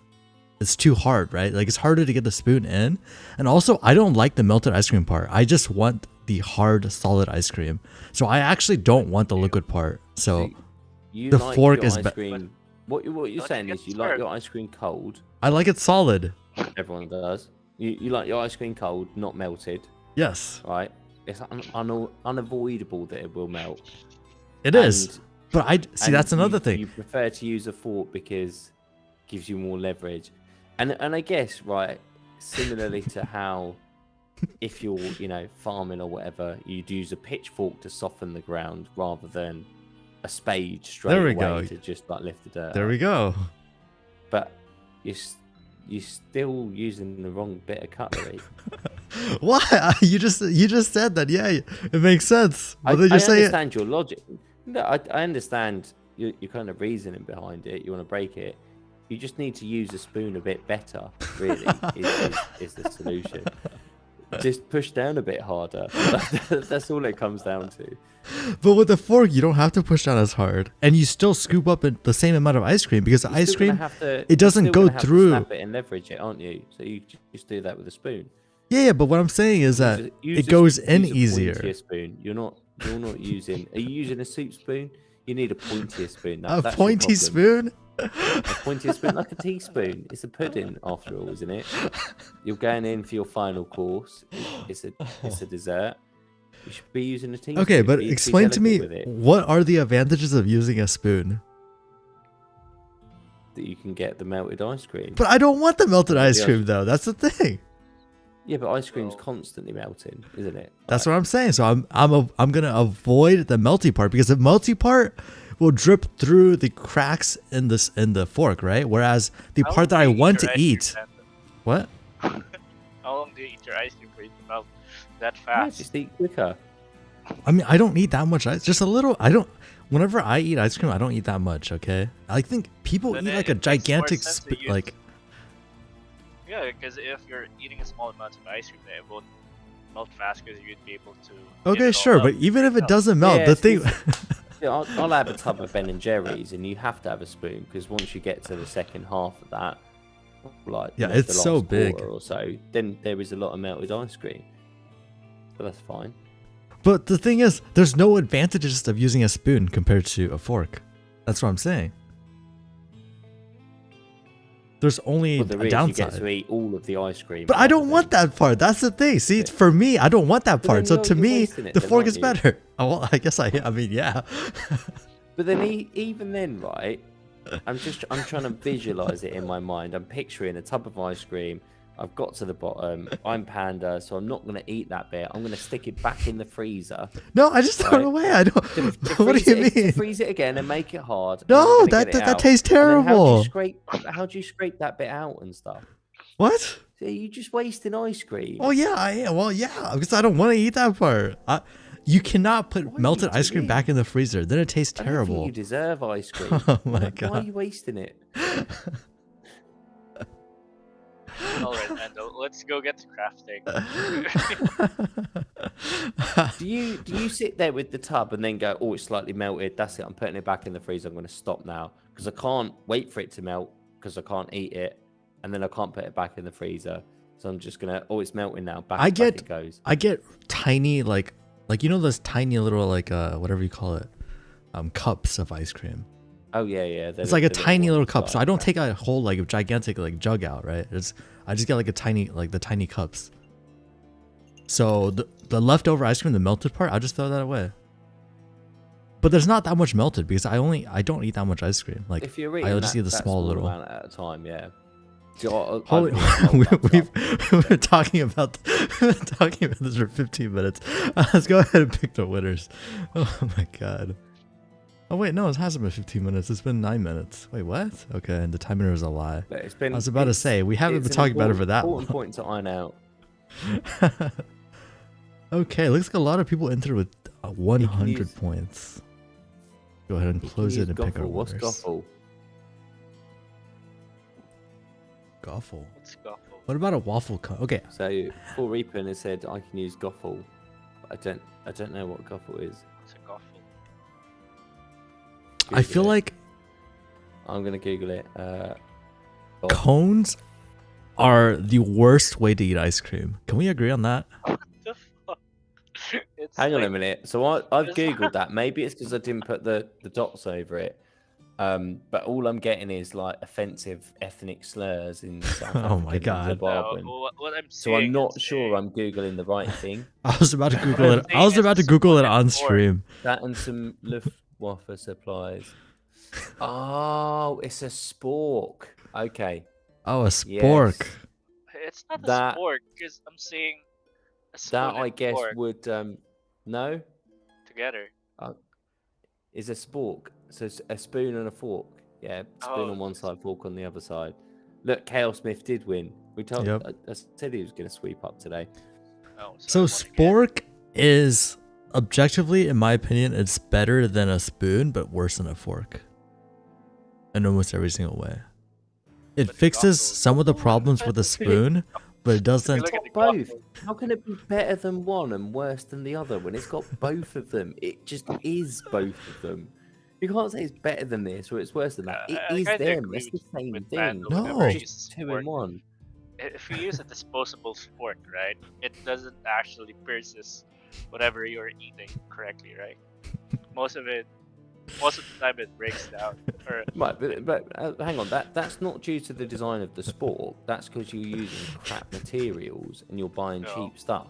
it's too hard, right? Like it's harder to get the spoon in. And also, I don't like the melted ice cream part. I just want the hard, solid ice cream. So I actually don't want the liquid part. So You the like fork your is ice cream. What you're Don't you saying get is you served? like your ice cream cold. I like it solid. Everyone does. You like your ice cream cold, not melted, Yes, right? It's unavoidable that it will melt. it is. And- But I see and that's another thing. You prefer to use a fork because it gives you more leverage, and I guess, right, similarly to how if you're, farming or whatever, you'd use a pitchfork to soften the ground rather than a spade straight There we away go. to just like lift the dirt. There up. we go. But you're still using the wrong bit of cutlery. Why? You just said that. Yeah, it makes sense. But then I you're saying understand your logic. No, I understand your kind of reasoning behind it. You want to break it. You just need to use a spoon a bit better, really, is the solution. Just push down a bit harder. That's all it comes down to. But with the fork, you don't have to push down as hard, and you still scoop up the same amount of ice cream because the ice cream it doesn't go through. Snap it and leverage it, aren't you? So you just do that with a spoon. Yeah, but what I'm saying is that it goes in easier. Pointier spoon. You're not using. Are you using a soup spoon? You need a pointier spoon. A pointy spoon. A pointier spoon, like a teaspoon. It's a pudding, after all, isn't it? You're going in for your final course. It's a dessert. You should be using a teaspoon. Okay, but explain to me what are the advantages of using a spoon? That you can get the melted ice cream. But I don't want the melted ice cream though. That's the thing. Yeah, but ice cream's constantly melting, isn't it? That's what I'm saying. So I'm gonna avoid the melty part because the melty part will drip through the cracks in the fork, right? Whereas the part that I want to eat. What? How long do you eat your ice cream for it to melt that Yeah, fast? just eat quicker. I mean, I don't eat that much ice. Just a little. Whenever I eat ice cream, I don't eat that much. Okay. I think people Then eat like it a makes more gigantic sense to use- like. Yeah, because if you're eating a small amount of ice cream, then it won't melt fast because you'd be able to. get Okay, it all sure, out but even if it yourself. doesn't melt, Yeah, the it's thing. Yeah, I'll have a tub of Ben and Jerry's, and you have to have a spoon because once you get to the second half of that, like Yeah, the it's so last big. quarter or so, then there is a lot of melted ice cream. But that's fine. But the thing is, there's no advantages of using a spoon compared to a fork. That's what I'm saying. There's only Well, there a is, you get downside. to eat all of the ice cream. But I don't want that part. That's the thing. See, it's for me, I don't want that But part. then So you're to me, wasting it the then, fork aren't is you? better. Oh, well, I guess I mean, yeah. But then even then, right? I'm trying to visualize it in my mind. I'm picturing a tub of ice cream. I've got to the bottom. I'm Panda, so I'm not gonna eat that bit. I'm gonna stick it back in the freezer. No, I just throw it Right. away. I don't. To What do freeze you it, to mean? freeze it again and make it hard. and No, I'm gonna that get it that out. tastes And then terrible. How do you scrape that bit out and stuff? What? So you just wasting ice cream. Oh yeah, I am. Well, yeah, because I don't want to eat that part. You cannot put What are melted you ice cream doing? back in the freezer. Then it tastes I don't think terrible. you deserve ice cream. Oh my Why are god. you wasting it? All right, Mando, let's go get to crafting. Do you sit there with the tub and then go, oh, it's slightly melted. That's it. I'm putting it back in the freezer. I'm going to stop now because I can't wait for it to melt because I can't eat it, and then I can't put it back in the freezer. So I'm just gonna. Oh, it's melting now. Back it goes. I get tiny like you know those tiny little like whatever you call it, cups of ice cream. Oh yeah. It's like a tiny little cup. So I don't take a whole like gigantic like jug out, right? I just get like the tiny cups. So the leftover ice cream, the melted part, I just throw that away. But there's not that much melted because I don't eat that much ice cream. Like If you're I eating just eat the that small little. amount at a time, yeah. So Holy, we've been talking about this for 15 minutes. Let's go ahead and pick the winners. Oh my god. Oh wait, no, it hasn't been 15 minutes. It's been 9 minutes. Wait, what? Okay, and the timer was a lie. It's been, I was about to say we haven't been talking about it for that long. Important point to iron out. Okay, looks like a lot of people entered with 100 use- points. Go ahead and You can close use it and pick our Goffle. What's winners. Goffle? Goffle. Let's go. What about a waffle cone? Okay, So Paul Reaper has said I can use Goffle. But I don't know what Goffle is. It's a goffle. I feel Google it. like I'm gonna Google it. cones are the worst way to eat ice cream. Can we agree on that? What the fuck? It's Hang on a like- minute. So I've It's googled that. Maybe it's because I didn't put the dots over it. But all I'm getting is like offensive ethnic slurs in South Africa Oh my and God. Zimbabwean. what I'm So I'm seeing not is sure a- I'm googling the right thing. I was about to Google it. I saying was about to it's Google it one on and four. stream. That and some Luftwaffe supplies. Oh, it's a spork. Okay. Oh, a spork. Yes. It's not a That- sport because I'm seeing A spoon That I and guess fork would no. together. Uh, is a spork. So it's a spoon and a fork. Yeah, spoon Oh, on one side, fork on the other side. Look, Chaos Smith did win. We told. Yep. I said he was going to sweep up today. oh, so So I won again. spork is objectively, in my opinion, it's better than a spoon, but worse than a fork. In almost every single way. It But the fixes goggles. some of the problems with a spoon, but it If you doesn't. look at the Both. goggles, How can it be better than one and worse than the other when it's got both of them? It just is both of them. You can't say it's better than this or it's worse than that. It I is kind of them. agree It's the same with thing. Panda No. whenever he Just uses two fork. in one. If you use a disposable fork, right, it doesn't actually pierces whatever you're eating correctly, right? Most of the time it breaks down. Or Right, but hang on. That's not due to the design of the sport. That's because you're using crap materials and you're buying No. cheap stuff.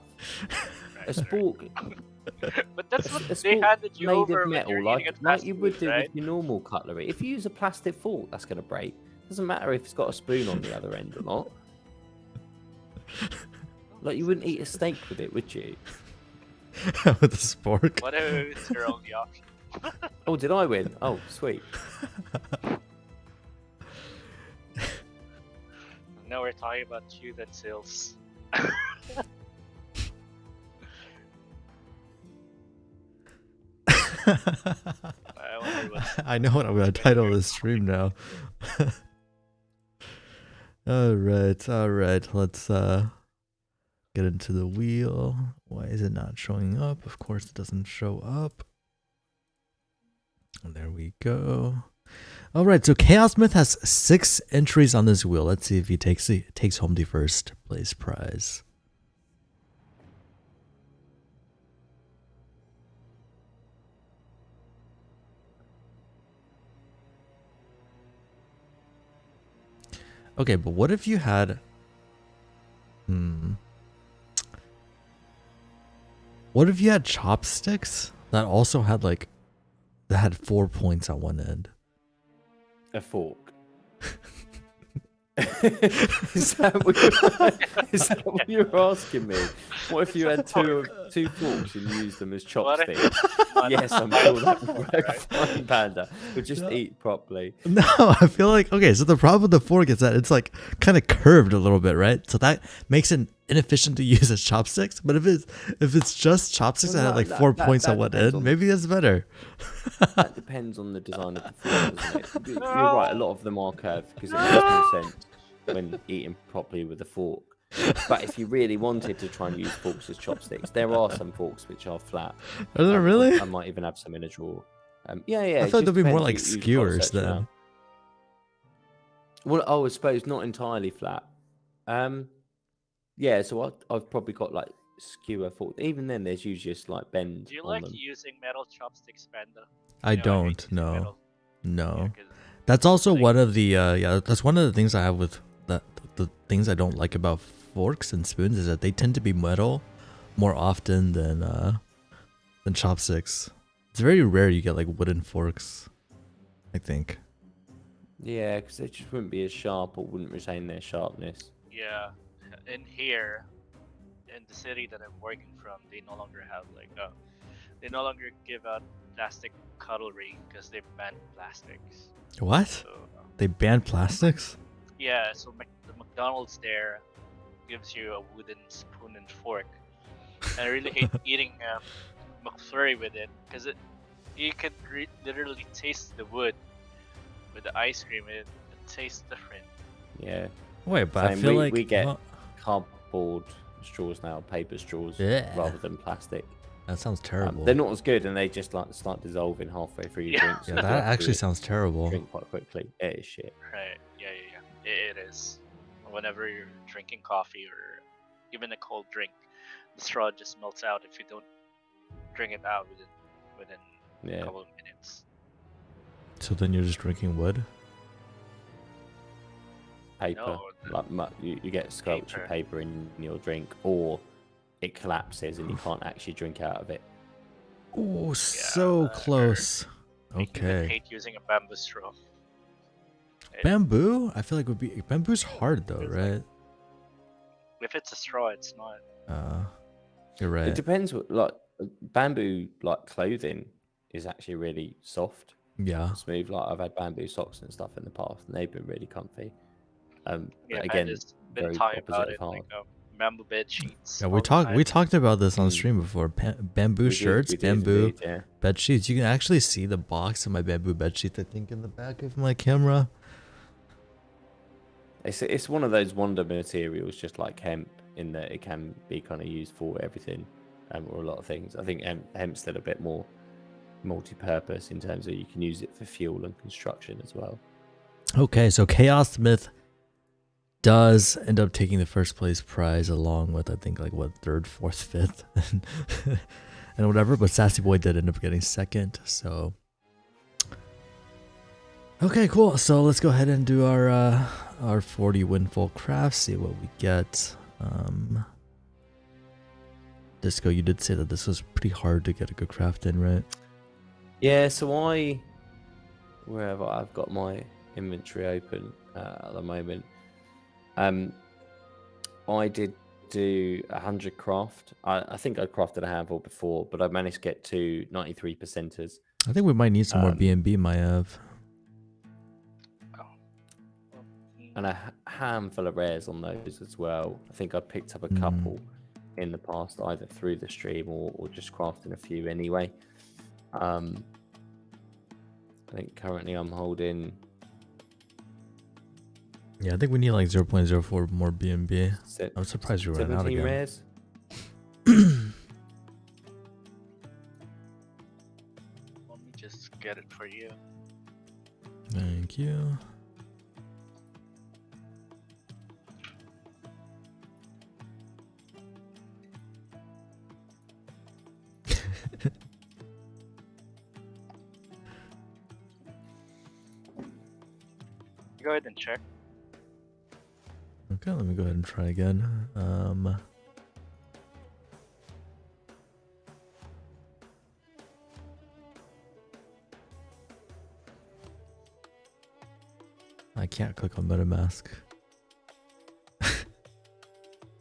right, A sport, but that's what a they sport handed you made over of when you're metal, eating at like fast you food, would do right? with your normal cutlery. If you use a plastic fork, that's going to break. Doesn't matter if it's got a spoon on the other end or not. Like you wouldn't eat a steak with it, would you? With a spork. What if it's your only option? Oh, did I win? Oh, sweet. Now we're talking about utensils. I wonder what. I know what I'm gonna title this stream now. all right. Let's get into the wheel. Why is it not showing up? Of course, it doesn't show up. And there we go. All right, so Chaos Myth has 6 entries on this wheel. Let's see if he takes home the first place prize. Okay, but what if you had... What if you had chopsticks that also had like... that had 4 points on one end? A fork. is that what you're asking me? What if you had two forks and used them as chopsticks? Yes, I'm sure that would work fine, Panda. But just eat properly. No, I feel like... Okay, so the problem with the fork is that it's like kind of curved a little bit, right? So that makes it inefficient to use as chopsticks. But if it's just chopsticks that had like 4 points on one end, maybe that's better. That depends on the design of the fork, doesn't it? You're right, a lot of them are curved because it makes no sense when eating properly with a fork. But if you really wanted to try and use forks as chopsticks, there are some forks which are flat. Are there really? I might even have some in a drawer. Yeah. I thought they'd be more like skewers then. Well, I suppose not entirely flat. Yeah, so I've probably got like skewer fork. Even then, there's usually a slight bend. Do you on like them. using metal chopsticks, Panda? I You know, don't. hate using No. metal. No. Yeah, 'cause That's also like- one of the that's one of the things I have with the things I don't like about forks and spoons is that they tend to be metal more often than chopsticks. It's very rare you get like wooden forks, I think. Yeah, because they just wouldn't be as sharp or wouldn't retain their sharpness. Yeah, in here, in the city that I'm working from, they no longer have they no longer give out plastic cutlery because they banned plastics. What? So They banned plastics? yeah, so the McDonald's there gives you a wooden spoon and fork. And I really hate eating McFlurry with it because you could literally taste the wood with the ice cream. It tastes different. Yeah. Wait, but I Same, feel we- like we get- Cardboard straws now, paper straws, Yeah. rather than plastic. that sounds terrible. They're not as good, and they just like start dissolving halfway through your Yeah. drink. so yeah, you that have to actually sounds terrible. drink quite quickly. It is shit. Right? Yeah. It is. Whenever you're drinking coffee or even a cold drink, the straw just melts out if you don't drink it out within a Yeah. couple of minutes. So then you're just drinking wood? Paper. No, Like you get sculpture paper in your drink, or it collapses and you can't actually drink out of it. Oh, so close. Making them Okay. hate using a bamboo straw. Bamboo? I feel like would be bamboo's hard though, It's like- right? If it's a straw, it's not. You're It right. depends. Like bamboo, like clothing, is actually really soft Yeah. and smooth. Like I've had bamboo socks and stuff in the past, and they've been really comfy. Yeah, But again, Panda's been very talking opposite about of it, like hard. bamboo bed sheets Yeah, we all the talked time. we talked about this on Mm, stream before. Bamboo shirts, we did bamboo indeed. Yeah, bed sheets. You can actually see the box of my bamboo bed sheets, I think, in the back of my camera. it's one of those wonder materials, just like hemp, in that it can be kind of used for everything, or a lot of things. I think hemp's still a bit more multi-purpose in terms of you can use it for fuel and construction as well. Okay, so Chaos Smith does end up taking the first place prize along with, I think, like what, third, fourth, fifth, and whatever. But Sassy Boy did end up getting second. So okay, cool. So let's go ahead and do our 40 windfall crafts. See what we get. Disco, you did say that this was pretty hard to get a good craft in, right? Yeah, so wherever I've got my inventory open at the moment, I did do 100 craft. I think I crafted a handful before, but I managed to get to 93 percenters. I think we might need some more B&B, Maiev. Oh. Well, And a handful of rares on those as well. I think I picked up a couple in the past, either through the stream or just crafting a few anyway. I think currently I'm holding. Yeah, I think we need like 0.04 more B&B. I'm surprised you ran out 17 again. Let rares. me just get it for you. Thank you. Go ahead and check. Okay, let me go ahead and try again. I can't click on MetaMask.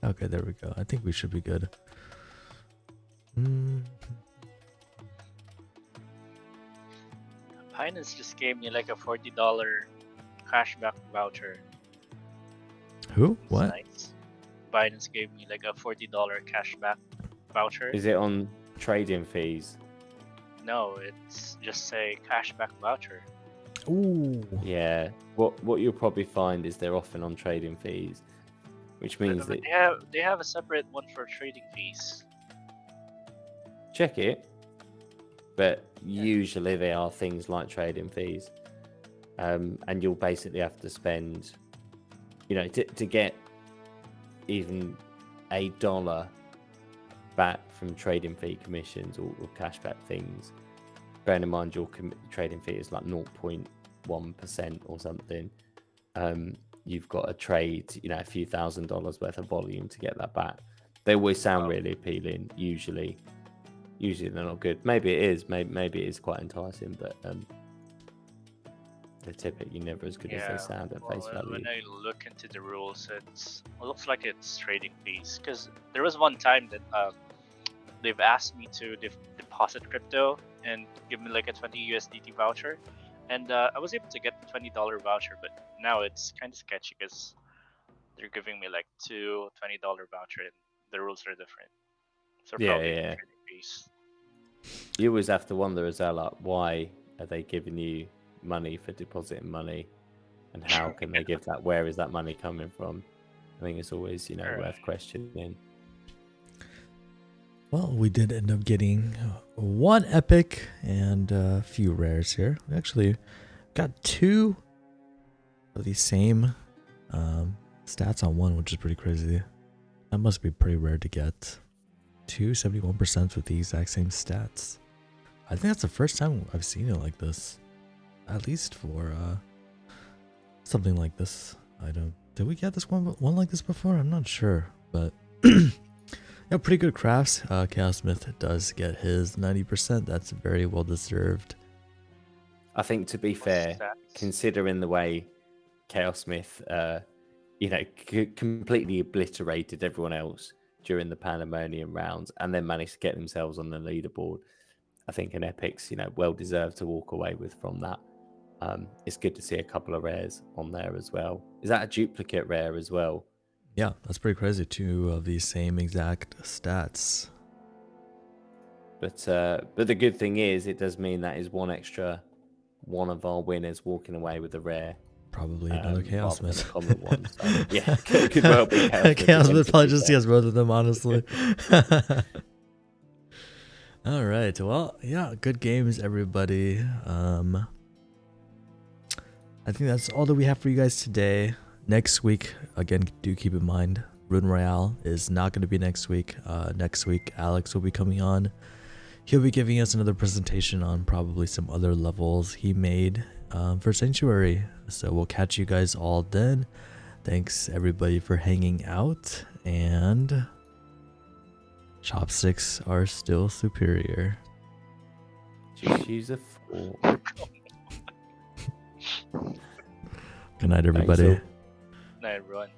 Okay, there we go. I think we should be good. Binance just gave me like a $40 cashback voucher. Who? It's What? nice. Binance gave me like a $40 cashback voucher. Is it on trading fees? No, it's just a cashback voucher. Ooh. Yeah. What you'll probably find is they're often on trading fees, which means But that they have a separate one for trading fees. check it. But usually they are things like trading fees, and you'll basically have to spend, to get even $1 back from trading fee commissions or cashback things. Bearing in mind your trading fee is like 0.1% or something. You've got to trade, a few $1,000s worth of volume to get that back. They always sound really appealing. Usually they're not good. Maybe it is. Maybe it is quite enticing, but they're typically never as good as they sound at face value. When I look into the rules, it looks like it's trading fees. Because there was one time that they've asked me to deposit crypto and give me like a 20 USDT voucher, and I was able to get the $20 voucher. But now it's kind of sketchy because they're giving me like two $20 voucher, and the rules are different. So probably trading fees. You always have to wonder as well, like, why are they giving you money for depositing money, and how can they give that? Where is that money coming from? I think it's always, worth questioning. Well, we did end up getting one epic and a few rares here. We actually got two of the same stats on one, which is pretty crazy. That must be pretty rare to get. 271% with the exact same stats. I think that's the first time I've seen it like this. At least for something like this item. Did we get this one like this before? I'm not sure, but yeah, pretty good crafts. Chaos Smith does get his 90%. That's very well deserved. I think, to be fair, considering the way Chaos Smith, completely obliterated everyone else during the pandemonium rounds, and then managed to get themselves on the leaderboard. I think an Epic's, well deserved to walk away with from that. It's good to see a couple of rares on there as well. Is that a duplicate rare as well? Yeah, that's pretty crazy. 2 of the same exact stats. But the good thing is, it does mean that is one extra one of our winners walking away with a rare. Probably another Chaos rather than a Myth. common one. So, yeah, could well be Chaos Myth. Chaos Myth probably again, just has both of them, honestly. All right. Well, yeah, good games, everybody. I think that's all that we have for you guys today. Next week, again, do keep in mind, Rune Royale is not going to be next week. Next week, Alex will be coming on. He'll be giving us another presentation on probably some other levels he made for Sanctuary. So we'll catch you guys all then. Thanks everybody for hanging out, and Chopsticks are still superior. Just use a fork. Good night, everybody. Thanks, Night, everyone.